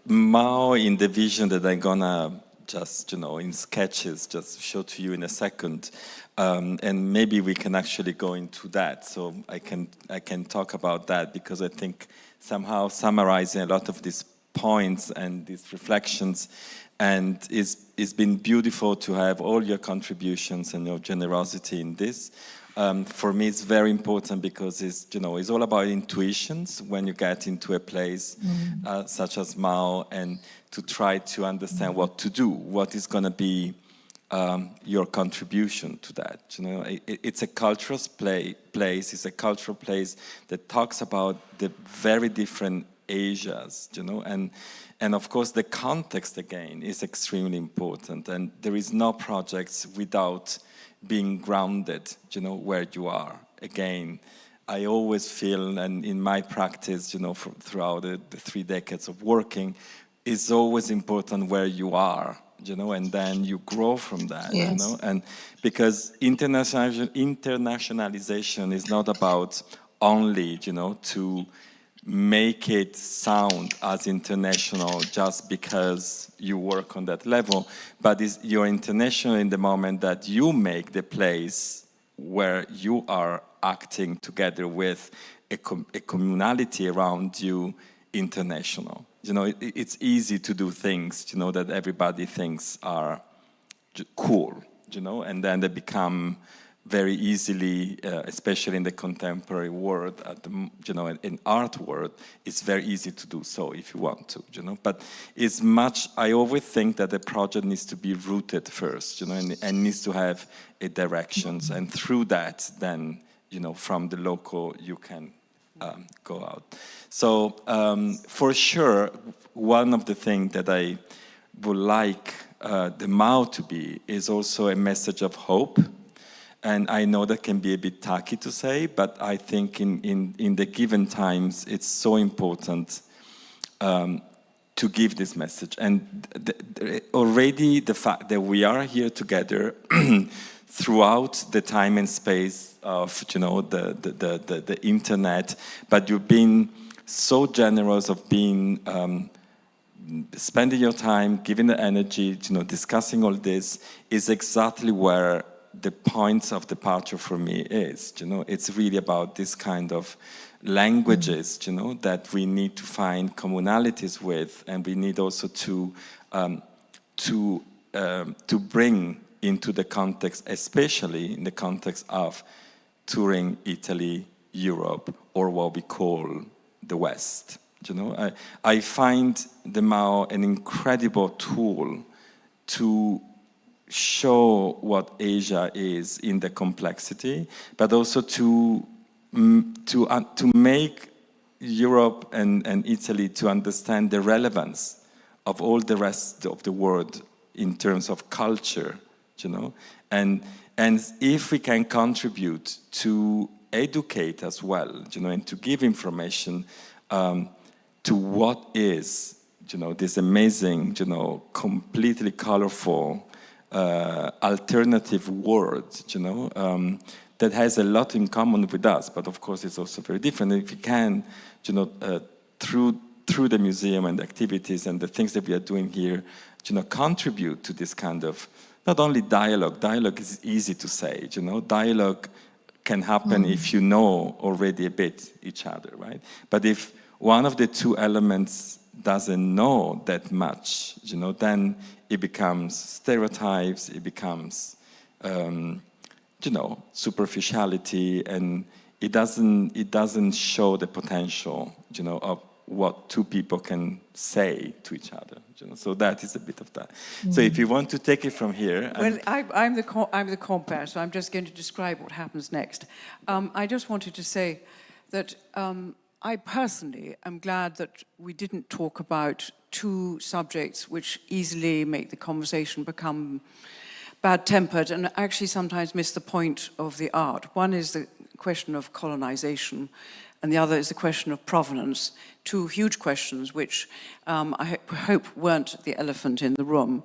MAO, in the vision that I'm gonna just, in sketches, just show to you in a second, and maybe we can actually go into that. So I can talk about that, because I think somehow summarizing a lot of these points and these reflections, and it's been beautiful to have all your contributions and your generosity in this. For me, it's very important because it's all about intuitions when you get into a place such as MAO, and to try to understand what to do, what is going to be your contribution to that. It's a cultural place. It's a cultural place that talks about the very different Asias, and of course the context again is extremely important. And there is no projects without being grounded, where you are. Again, I always feel, and in my practice, throughout the 3 decades of working, it's always important where you are, and then you grow from that, and because internationalization is not about only, to make it sound as international just because you work on that level, but you're international in the moment that you make the place where you are acting together with a communality around you international. It's easy to do things, that everybody thinks are cool, and then they become very easily, especially in the contemporary world, in art world, it's very easy to do so if you want to, But it's much, I always think that the project needs to be rooted first, and needs to have a directions, and through that, then, from the local, you can go out. So, for sure, one of the things that I would like the MAO to be is also a message of hope. And I know that can be a bit tacky to say, but I think in the given times, it's so important to give this message. And already the fact that we are here together throughout the time and space of, you know, the internet, but you've been so generous of being, spending your time, giving the energy, you know, discussing all this, is exactly where the point of departure for me is. You know, it's really about this kind of languages, you know, that we need to find commonalities with, and we need also to bring into the context, especially in the context of touring Italy, Europe, or what we call the West. You know, I find the MAO an incredible tool to show what Asia is in the complexity, but also to make Europe and Italy to understand the relevance of all the rest of the world in terms of culture, you know, and if we can contribute to educate as well, you know, and to give information to what is, you know, this amazing, you know, completely colorful alternative world, you know, that has a lot in common with us, but of course it's also very different. And if we can, you know, through the museum and the activities and the things that we are doing here, you know, contribute to this kind of, not only dialogue is easy to say, you know, dialogue can happen if you know already a bit each other, right? But if one of the two elements doesn't know that much, you know, then it becomes stereotypes, it becomes, you know, superficiality, and it doesn't show the potential, you know, of what two people can say to each other, you know. So that is a bit of that. So if you want to take it from here. Well, I'm the compere, so I'm just going to describe what happens next. I just wanted to say that I personally am glad that we didn't talk about two subjects which easily make the conversation become bad-tempered and actually sometimes miss the point of the art. One is the question of colonization, and the other is the question of provenance. Two huge questions which I hope weren't the elephant in the room.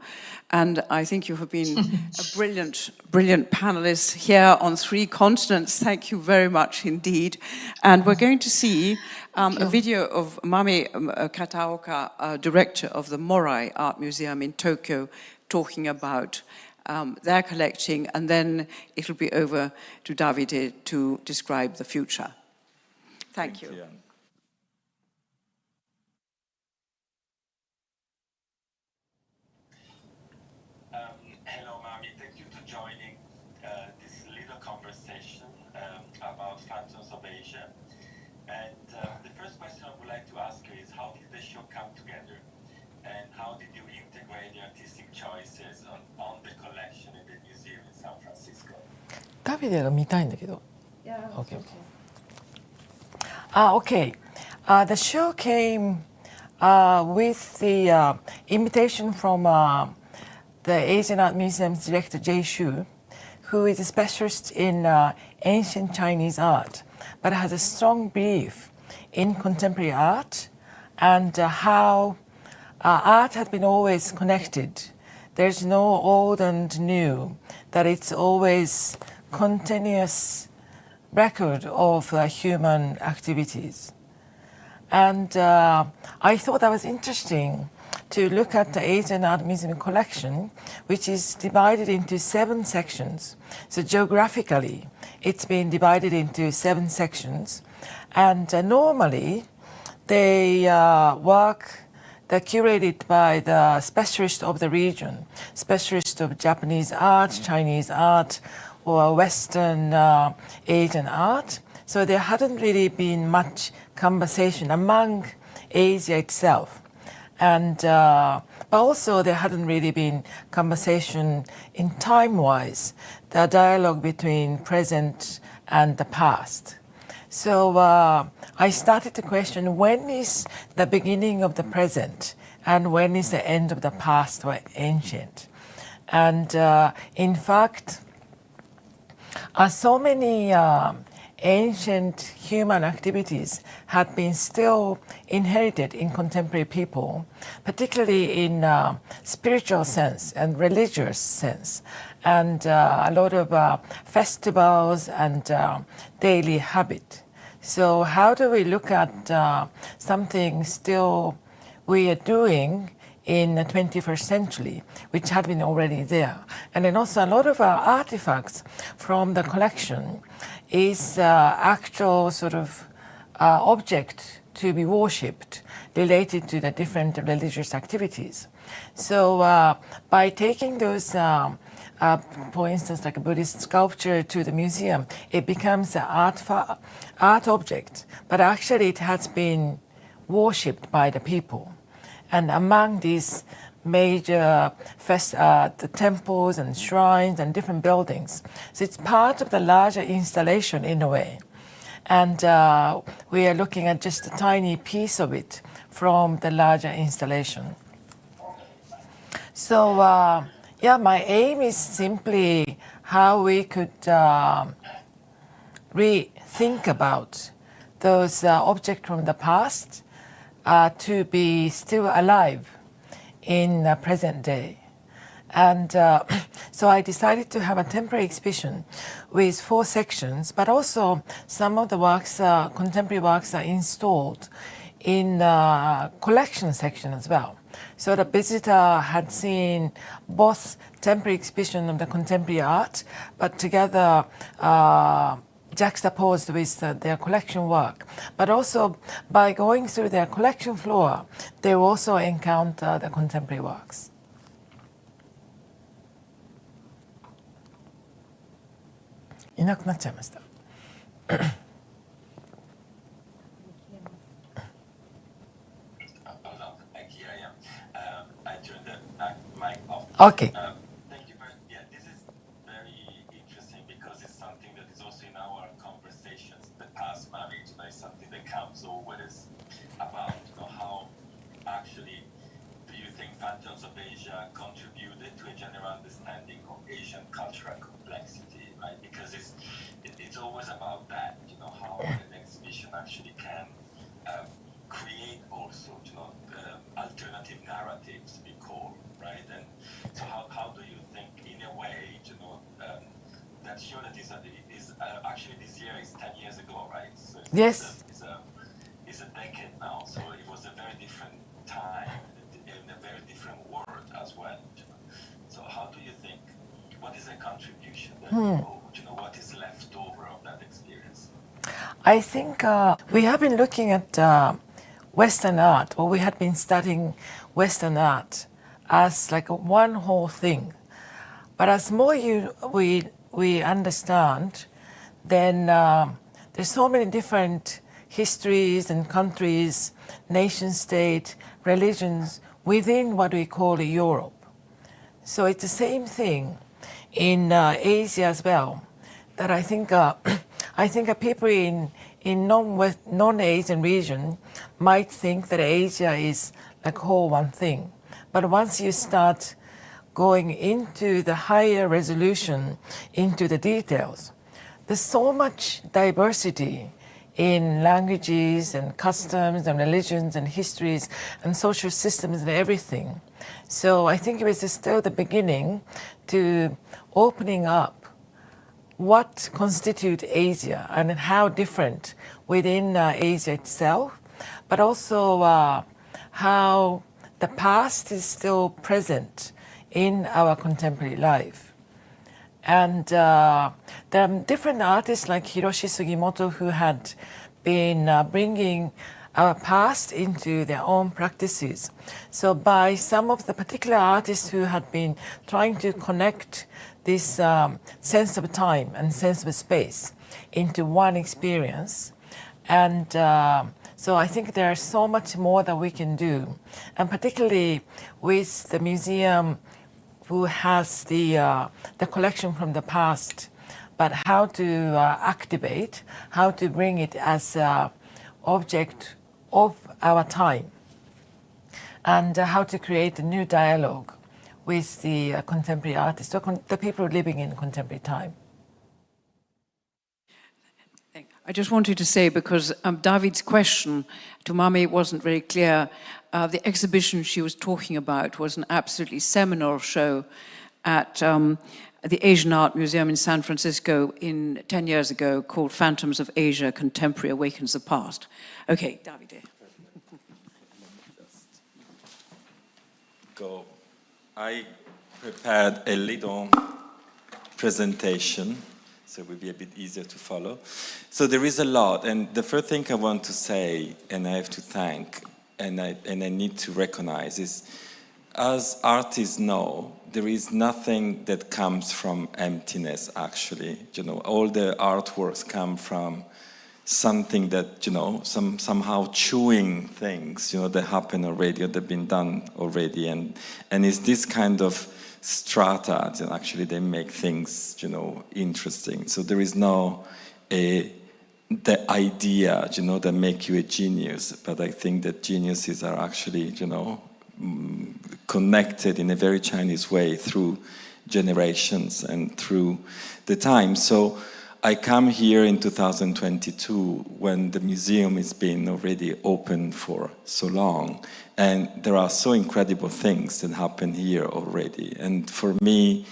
And I think you have been a brilliant panelist here on 3 continents. Thank you very much indeed. And we're going to see a video of Mami Kataoka, director of the Morai Art Museum in Tokyo, talking about their collecting, and then it'll be over to Davide to describe the future. Thank you. Hello, Mami. Thank you for joining this little conversation about Phantoms of Asia. And the first question I would like to ask you is, how did the show come together? And how did you integrate the artistic choices on the collection in the museum in San Francisco? Davide が見たいんだけど。Yeah. Okay. Okay. The show came with the invitation from the Asian Art Museum's director, Jay Shu, who is a specialist in ancient Chinese art, but has a strong belief in contemporary art and how art has been always connected. There's no old and new, that it's always continuous record of human activities. And I thought that was interesting to look at the Asian Art Museum collection, which is divided into 7 sections. So geographically, it's been divided into 7 sections. And normally, they they're curated by the specialist of the region, specialist of Japanese art, Chinese art, or Western Asian art. So there hadn't really been much conversation among Asia itself. And but also there hadn't really been conversation in time-wise, the dialogue between present and the past. So I started to question, when is the beginning of the present and when is the end of the past or ancient? And in fact, so many ancient human activities had been still inherited in contemporary people, particularly in spiritual sense and religious sense, and a lot of festivals and daily habit. So how do we look at something still we are doing in the 21st century, which had been already there? And then also a lot of artifacts from the collection is actual sort of object to be worshipped related to the different religious activities. So by taking those, for instance, like a Buddhist sculpture to the museum, it becomes an art object, but actually it has been worshipped by the people. And among these major the temples and shrines and different buildings. So it's part of the larger installation in a way. And we are looking at just a tiny piece of it from the larger installation. So yeah, my aim is simply how we could rethink about those objects from the past to be still alive in the present day. And so I decided to have a temporary exhibition with 4 sections, but also some of the works, contemporary works, are installed in the collection section as well. So the visitor had seen both temporary exhibition of the contemporary art, but together juxtaposed with their collection work. But also by going through their collection floor, they will also encounter the contemporary works. Iなくなっちゃいました。Okay. Thank you very much. Yeah, this is very interesting because it's something that is also in our conversations. The past marriage, is something that comes always about, how actually do you think Phantoms of Asia contributed to a general understanding of Asian cultural complexity, right? Because it's always about that, how an exhibition actually can create also, alternative narratives, we call, right? And so how do you think, in a way, that show that is actually this year is 10 years ago, right? So yes. It's a decade now, so it was a very different time in a very different world as well. So how do you think, what is a contribution that what is left over of that experience? I think we have been looking at Western art, or we had been studying Western art as like one whole thing. But as more we understand, then there's so many different histories and countries, nation state, religions within what we call Europe. So it's the same thing in Asia as well. That I think people in non-Asian region might think that Asia is like whole one thing. But once you start going into the higher resolution, into the details, there's so much diversity in languages and customs and religions and histories and social systems and everything. So I think it was still the beginning to opening up what constitutes Asia and how different within Asia itself, but also how the past is still present in our contemporary life. And there are different artists like Hiroshi Sugimoto who had been bringing our past into their own practices. So by some of the particular artists who had been trying to connect this sense of time and sense of space into one experience. And so I think there's so much more that we can do. And particularly with the museum who has the collection from the past, but how to activate, how to bring it as an object of our time, and how to create a new dialogue with the contemporary artists, the people living in contemporary time. I just wanted to say, because David's question to Mami wasn't very clear, the exhibition she was talking about was an absolutely seminal show at the Asian Art Museum in San Francisco 10 years ago, called Phantoms of Asia, Contemporary Awakens the Past. Okay, Davide. Go. I prepared a little presentation, so it will be a bit easier to follow. So there is a lot, and the first thing I want to say, and I have to thank, and I need to recognize is, as artists know, there is nothing that comes from emptiness, actually. You know, all the artworks come from something that, you know, somehow chewing things, you know, that happen already or that have been done already. And it's this kind of strata that actually they make things, you know, interesting. So there is no the idea, you know, that make you a genius. But I think that geniuses are actually, you know, connected in a very Chinese way through generations and through the time. So I come here in 2022 when the museum has been already open for so long, and there are so incredible things that happen here already. And for me,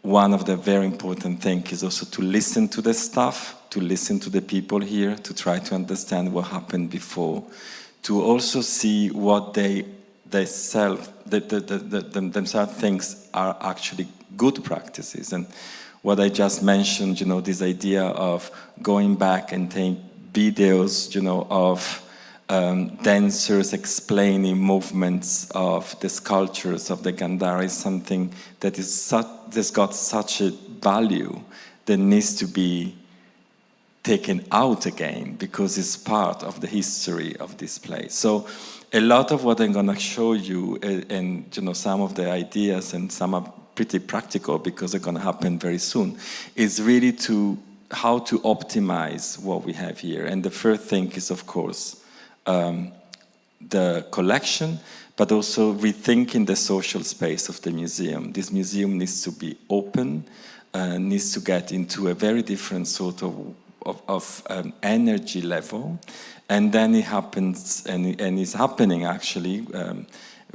one of the very important things is also to listen to the staff, to listen to the people here, to try to understand what happened before, to also see what they themselves think are actually good practices. And what I just mentioned, you know, this idea of going back and take videos, you know, of dancers explaining movements of the sculptures of the Gandhara is something that that's got such a value that needs to be taken out again, because it's part of the history of this place. So a lot of what I'm going to show you, and you know, some of the ideas, and some are pretty practical because they're going to happen very soon, is really how to optimize what we have here. And the first thing is, of course, the collection, but also rethinking the social space of the museum. This museum needs to be open, needs to get into a very different sort of energy level, and then it happens, and it's happening actually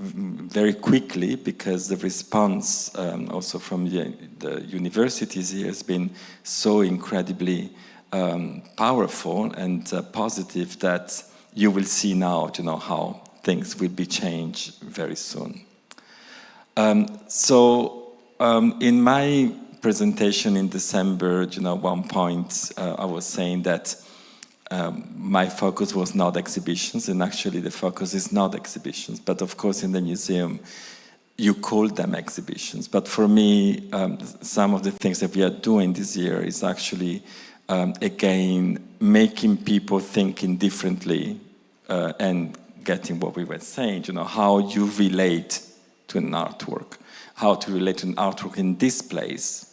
very quickly, because the response also from the universities here has been so incredibly powerful and positive that you will see now, you know, how things will be changed very soon. In my presentation in December, you know, at one point I was saying that my focus was not exhibitions, and actually the focus is not exhibitions, but of course in the museum you call them exhibitions. But for me, some of the things that we are doing this year is actually again making people thinking differently and getting what we were saying, you know, how you relate to an artwork, how to relate to an artwork in this place.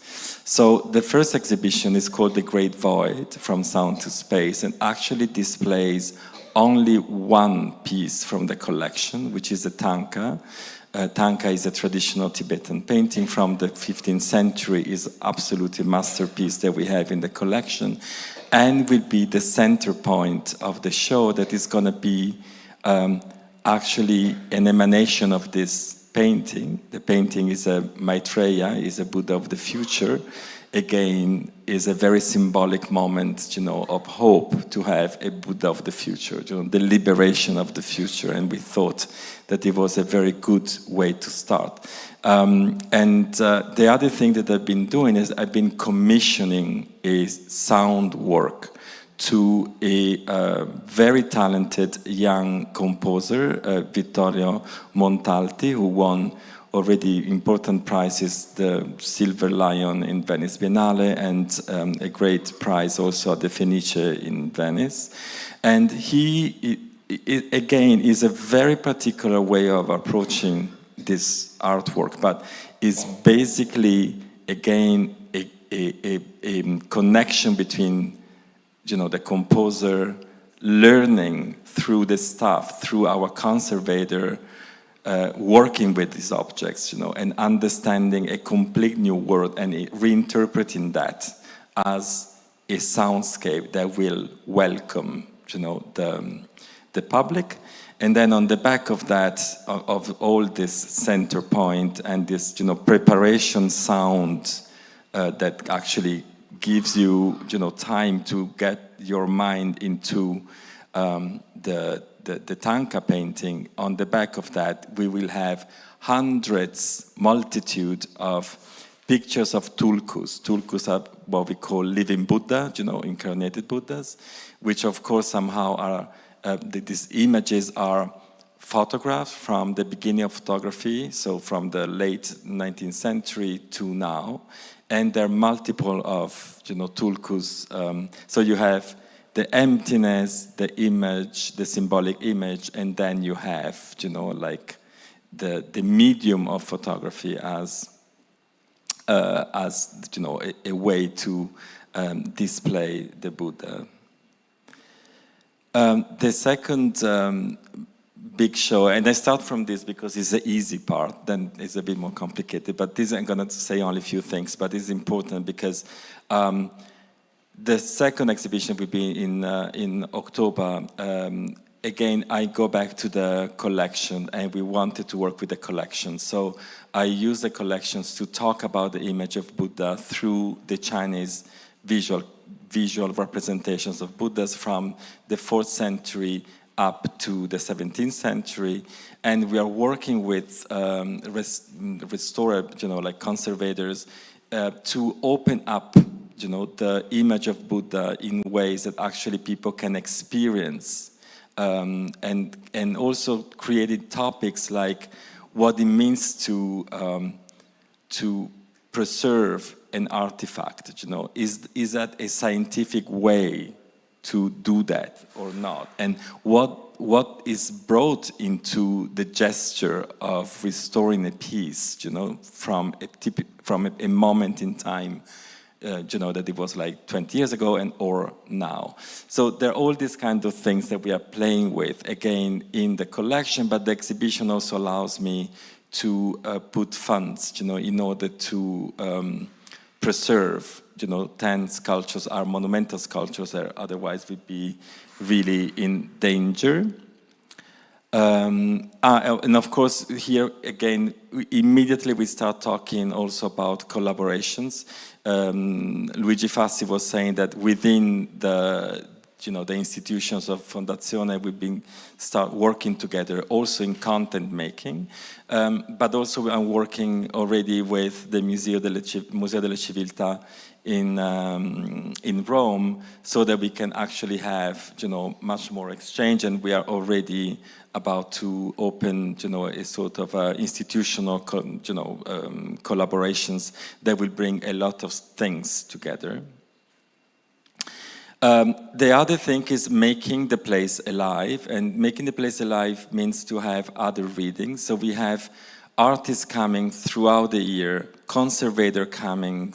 So the first exhibition is called The Great Void, From Sound to Space, and actually displays only one piece from the collection, which is a tanka. Tanka is a traditional Tibetan painting from the 15th century, is absolutely a masterpiece that we have in the collection, and will be the center point of the show that is going to be actually an emanation of this painting. The painting is a Maitreya, is a Buddha of the future. Again, is a very symbolic moment, you know, of hope to have a Buddha of the future, you know, the liberation of the future. And we thought that it was a very good way to start. The other thing that I've been doing is I've been commissioning a sound work to a very talented young composer, Vittorio Montalti, who won already important prizes, the Silver Lion in Venice Biennale, and a great prize also at the Fenice in Venice. And he, again, is a very particular way of approaching this artwork, but is basically, again, a connection between, you know, the composer learning through the staff, through our conservator, working with these objects, you know, and understanding a complete new world and reinterpreting that as a soundscape that will welcome, the public. And then on the back of that, of all this center point and this, preparation sound that actually gives you, time to get your mind into the tanka painting. On the back of that, we will have multitude of pictures of tulkus. Tulkus are what we call living Buddha, incarnated Buddhas, which of course somehow are, these images are photographs from the beginning of photography, so from the late 19th century to now. And there are multiple of, tulkus. So you have the emptiness, the image, the symbolic image, and then you have, like the medium of photography as a way to display the Buddha. The second big show, and I start from this because it's the easy part, then it's a bit more complicated, but this I'm going to say only a few things, but it's important because the second exhibition will be in October. Again, I go back to the collection, and we wanted to work with the collection. So I use the collections to talk about the image of Buddha through the Chinese visual representations of Buddhas from the 4th century up to the 17th century. And we are working with restorers, like conservators, to open up, the image of Buddha in ways that actually people can experience. And also created topics like what it means to preserve an artifact. Is that a scientific way to do that or not? And what is brought into the gesture of restoring a piece, from a moment in time. That it was like 20 years ago or now. So there are all these kind of things that we are playing with, again, in the collection, but the exhibition also allows me to put funds, in order to preserve, 10 sculptures are monumental sculptures that otherwise would be really in danger. And of course, here again, immediately we start talking also about collaborations. Luigi Fassi was saying that within the institutions of Fondazione, we've start working together also in content making, but also I'm working already with the Museo delle Civiltà in Rome, so that we can actually have much more exchange, and we are already about to open a sort of institutional collaborations that will bring a lot of things together. The other thing is making the place alive, and making the place alive means to have other readings. So we have artists coming throughout the year, conservator coming,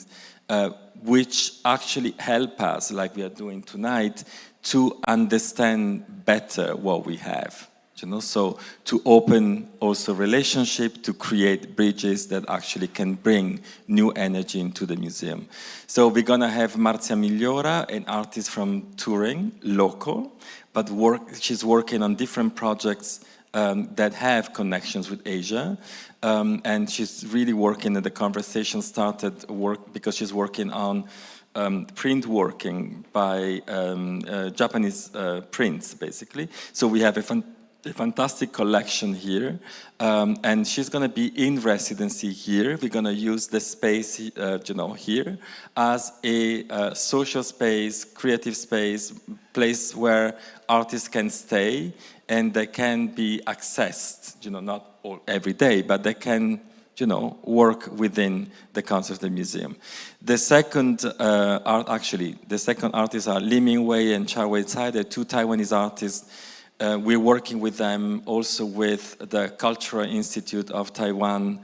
which actually help us, like we are doing tonight, to understand better what we have. So to open also relationship, to create bridges that actually can bring new energy into the museum. So we're gonna have Marzia Migliora, an artist from Turin, local, but she's working on different projects that have connections with Asia. And she's really working, and the conversation started because she's working on print working by Japanese prints, basically. So we have a fantastic collection here, and she's going to be in residency here. We're going to use the space, here as a social space, creative space, place where artists can stay and they can be accessed, not every day, but they can, work within the concept of the museum. The second the second artists are Li Mingwei and Chao Wei-Tsai. They're two Taiwanese artists. We're working with them also with the Cultural Institute of Taiwan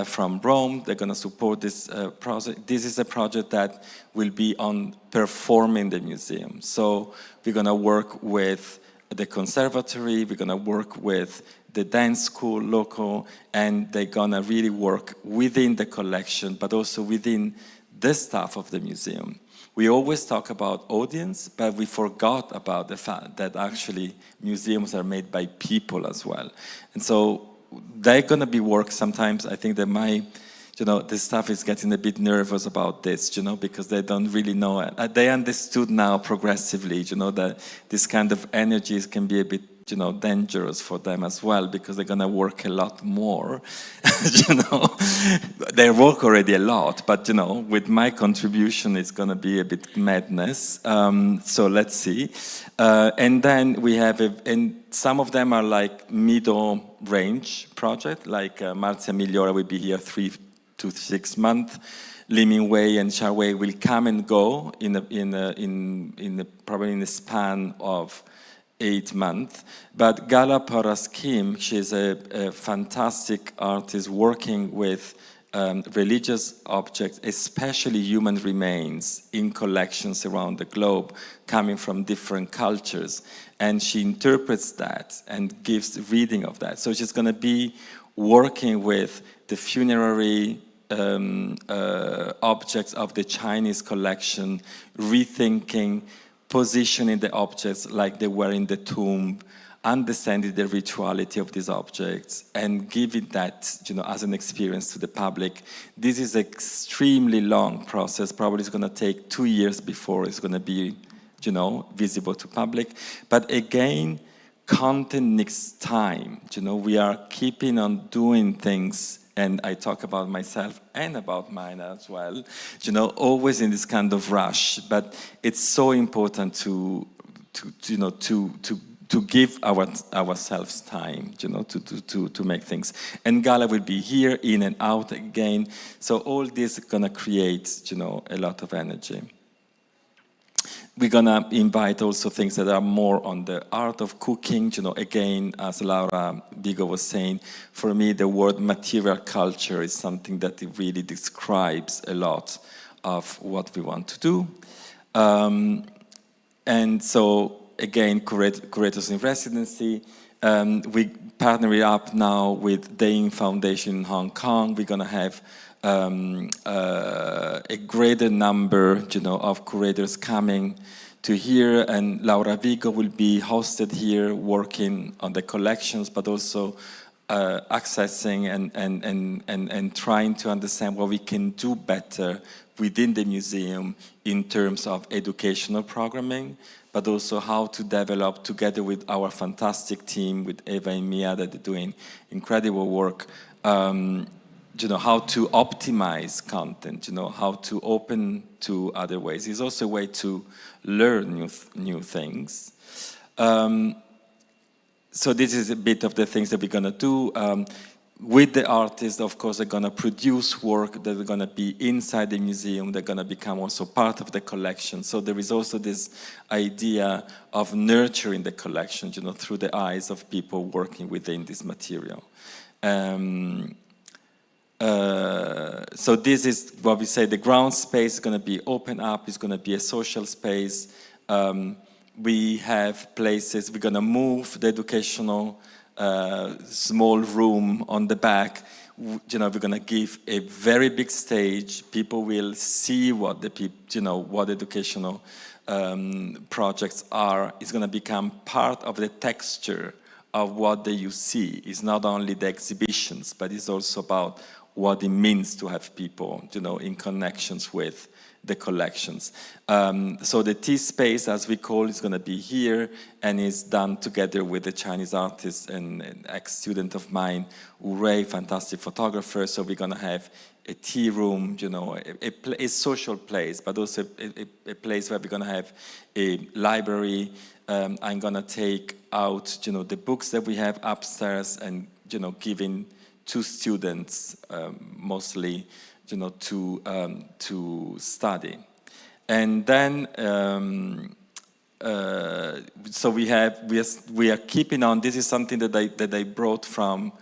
from Rome. They're going to support this project. This is a project that will be on performing the museum. So we're going to work with the conservatory, we're going to work with the dance school local, and they're going to really work within the collection, but also within the staff of the museum. We always talk about audience, but we forgot about the fact that actually museums are made by people as well. And so they're going to be work sometimes. I think that the staff is getting a bit nervous about this, because they don't really know it. They understood now progressively, that this kind of energies can be a bit, dangerous for them as well, because they're going to work a lot more. They work already a lot, but, with my contribution, it's going to be a bit madness. So let's see. And then we have, and some of them are like middle range project, like Marzia Migliora will be here 3 to 6 months. Liming Wei and Xia Wei will come and go probably in a span of 8 months. But Gala Paras Kim, she's a fantastic artist working with religious objects, especially human remains, in collections around the globe, coming from different cultures. And she interprets that and gives reading of that. So she's going to be working with the funerary objects of the Chinese collection, rethinking, positioning the objects like they were in the tomb, understanding the rituality of these objects, and giving that, as an experience to the public. This is an extremely long process. Probably it's going to take 2 years before it's going to be, visible to public. But again, content needs time. We are keeping on doing things. And I talk about myself and about Myna as well, always in this kind of rush. But it's so important to give ourselves time, to make things. And Gala will be here, in and out again. So all this is gonna create, a lot of energy. We're gonna invite also things that are more on the art of cooking. Again, as Laura Vigo was saying, for me, the word material culture is something that it really describes a lot of what we want to do. And so, again, curators in residency. We partner up now with Dain Foundation in Hong Kong. We're gonna have a greater number, of curators coming to here, and Laura Vigo will be hosted here, working on the collections, but also accessing and trying to understand what we can do better within the museum in terms of educational programming, but also how to develop together with our fantastic team, with Eva and Mia, that are doing incredible work. How to optimize content, how to open to other ways. It's also a way to learn new things. So this is a bit of the things that we're gonna do. With the artists, of course, they're gonna produce work that are gonna be inside the museum. They're gonna become also part of the collection. So there is also this idea of nurturing the collection, through the eyes of people working within this material. So this is what we say, the ground space is going to be open up, it's going to be a social space. We have places, we're going to move the educational small room on the back. We're going to give a very big stage. People will see what what educational projects are. It's going to become part of the texture of what you see. It's not only the exhibitions, but it's also about what it means to have people, in connections with the collections. So the tea space, as we call, is going to be here, and is done together with the Chinese artist and an ex-student of mine, Wu Rei, fantastic photographer. So we're going to have a tea room, a social place, but also a place where we're going to have a library. I'm going to take out, the books that we have upstairs and, giving to students, mostly, to study. And then, so we are keeping on. This is something that I brought from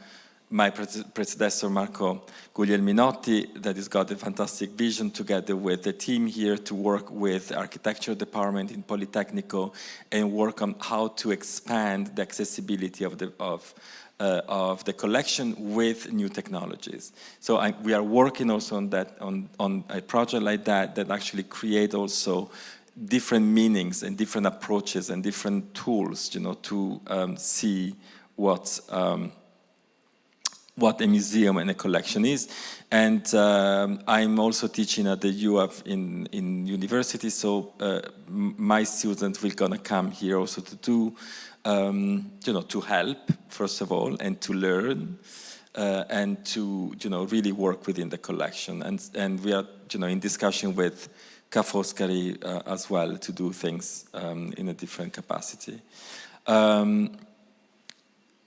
my predecessor, Marco Guglielminotti, that has got a fantastic vision together with the team here to work with the architecture department in Politecnico and work on how to expand the accessibility of the collection with new technologies. So we are working also on that, on a project like that actually create also different meanings and different approaches and different tools, to see what a museum and a collection is. And I'm also teaching at the UF in university, so my students will gonna come here also to do, to help, first of all, and to learn, and to, really work within the collection. And we are, in discussion with Ca' Foscari as well to do things in a different capacity.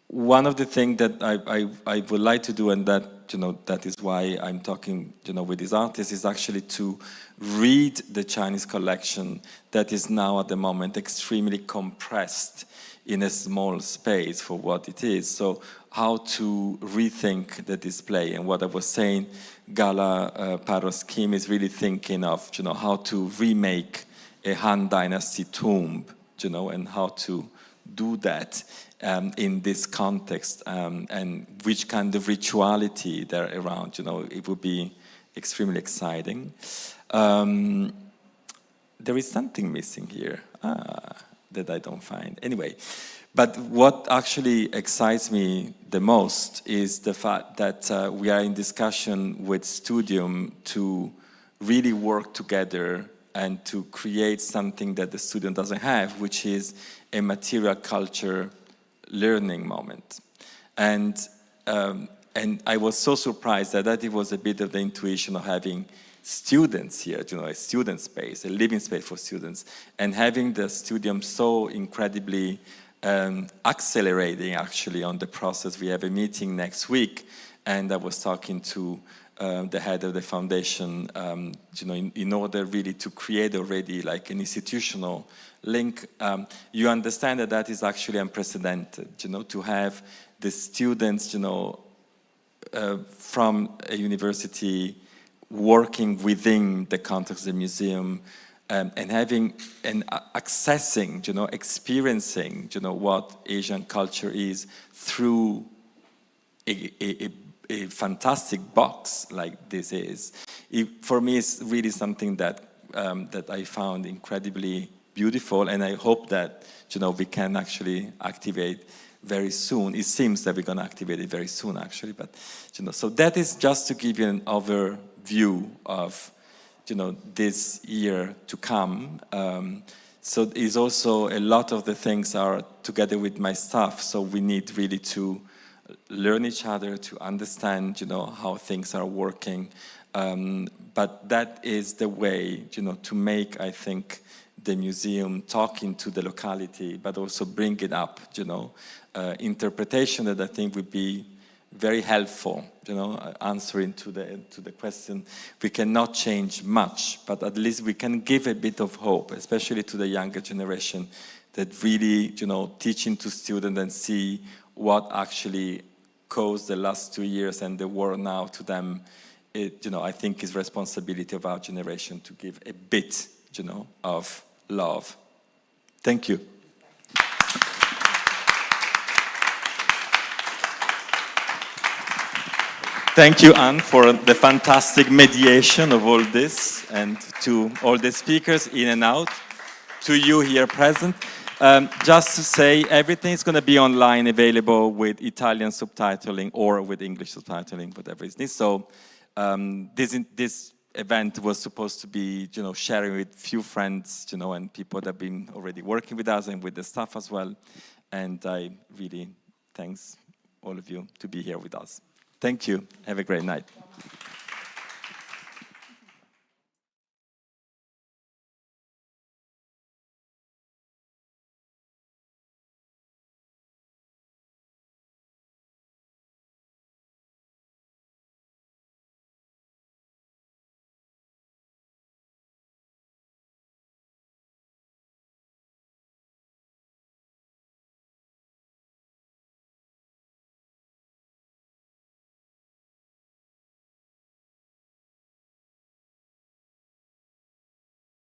One of the things that I would like to do, and that, that is why I'm talking, with these artists, is actually to read the Chinese collection that is now at the moment extremely compressed in a small space for what it is. So how to rethink the display, and what I was saying, Gala Parros Kim is really thinking of, how to remake a Han Dynasty tomb, and how to do that in this context, and which kind of rituality there around, it would be extremely exciting. There is something missing here that I don't find. Anyway, but what actually excites me the most is the fact that we are in discussion with Studium to really work together and to create something that the student doesn't have, which is a material culture learning moment. And I was so surprised that it was a bit of the intuition of having students here, a student space, a living space for students, and having the Studium so incredibly accelerating actually on the process. We have a meeting next week, and I was talking to the head of the foundation, in order really to create already like an institutional link. You understand that is actually unprecedented, to have the students, from a university working within the context of the museum, and having and accessing, experiencing, what Asian culture is through a fantastic box like this is. For me, it's really something that that I found incredibly beautiful, and I hope that we can actually activate very soon. It seems that we're going to activate it very soon, actually. But so that is just to give you an overview of this year to come. So it's also a lot of the things are together with my staff. So we need really to learn each other, to understand, how things are working. But that is the way, to make, I think, the museum talking to the locality, but also bring it up, interpretation that I think would be very helpful, answering to the question. We cannot change much, but at least we can give a bit of hope, especially to the younger generation, that really, teaching to students and see what actually caused the last 2 years and the war now to them. I think is responsibility of our generation to give a bit, of love. Thank you. Thank you, Anne, for the fantastic mediation of all this, and to all the speakers in and out, to you here present. Just to say, everything is going to be online, available with Italian subtitling or with English subtitling, whatever is needed. So this event was supposed to be, sharing with few friends, and people that have been already working with us and with the staff as well. And I really thanks all of you to be here with us. Thank you. Have a great night.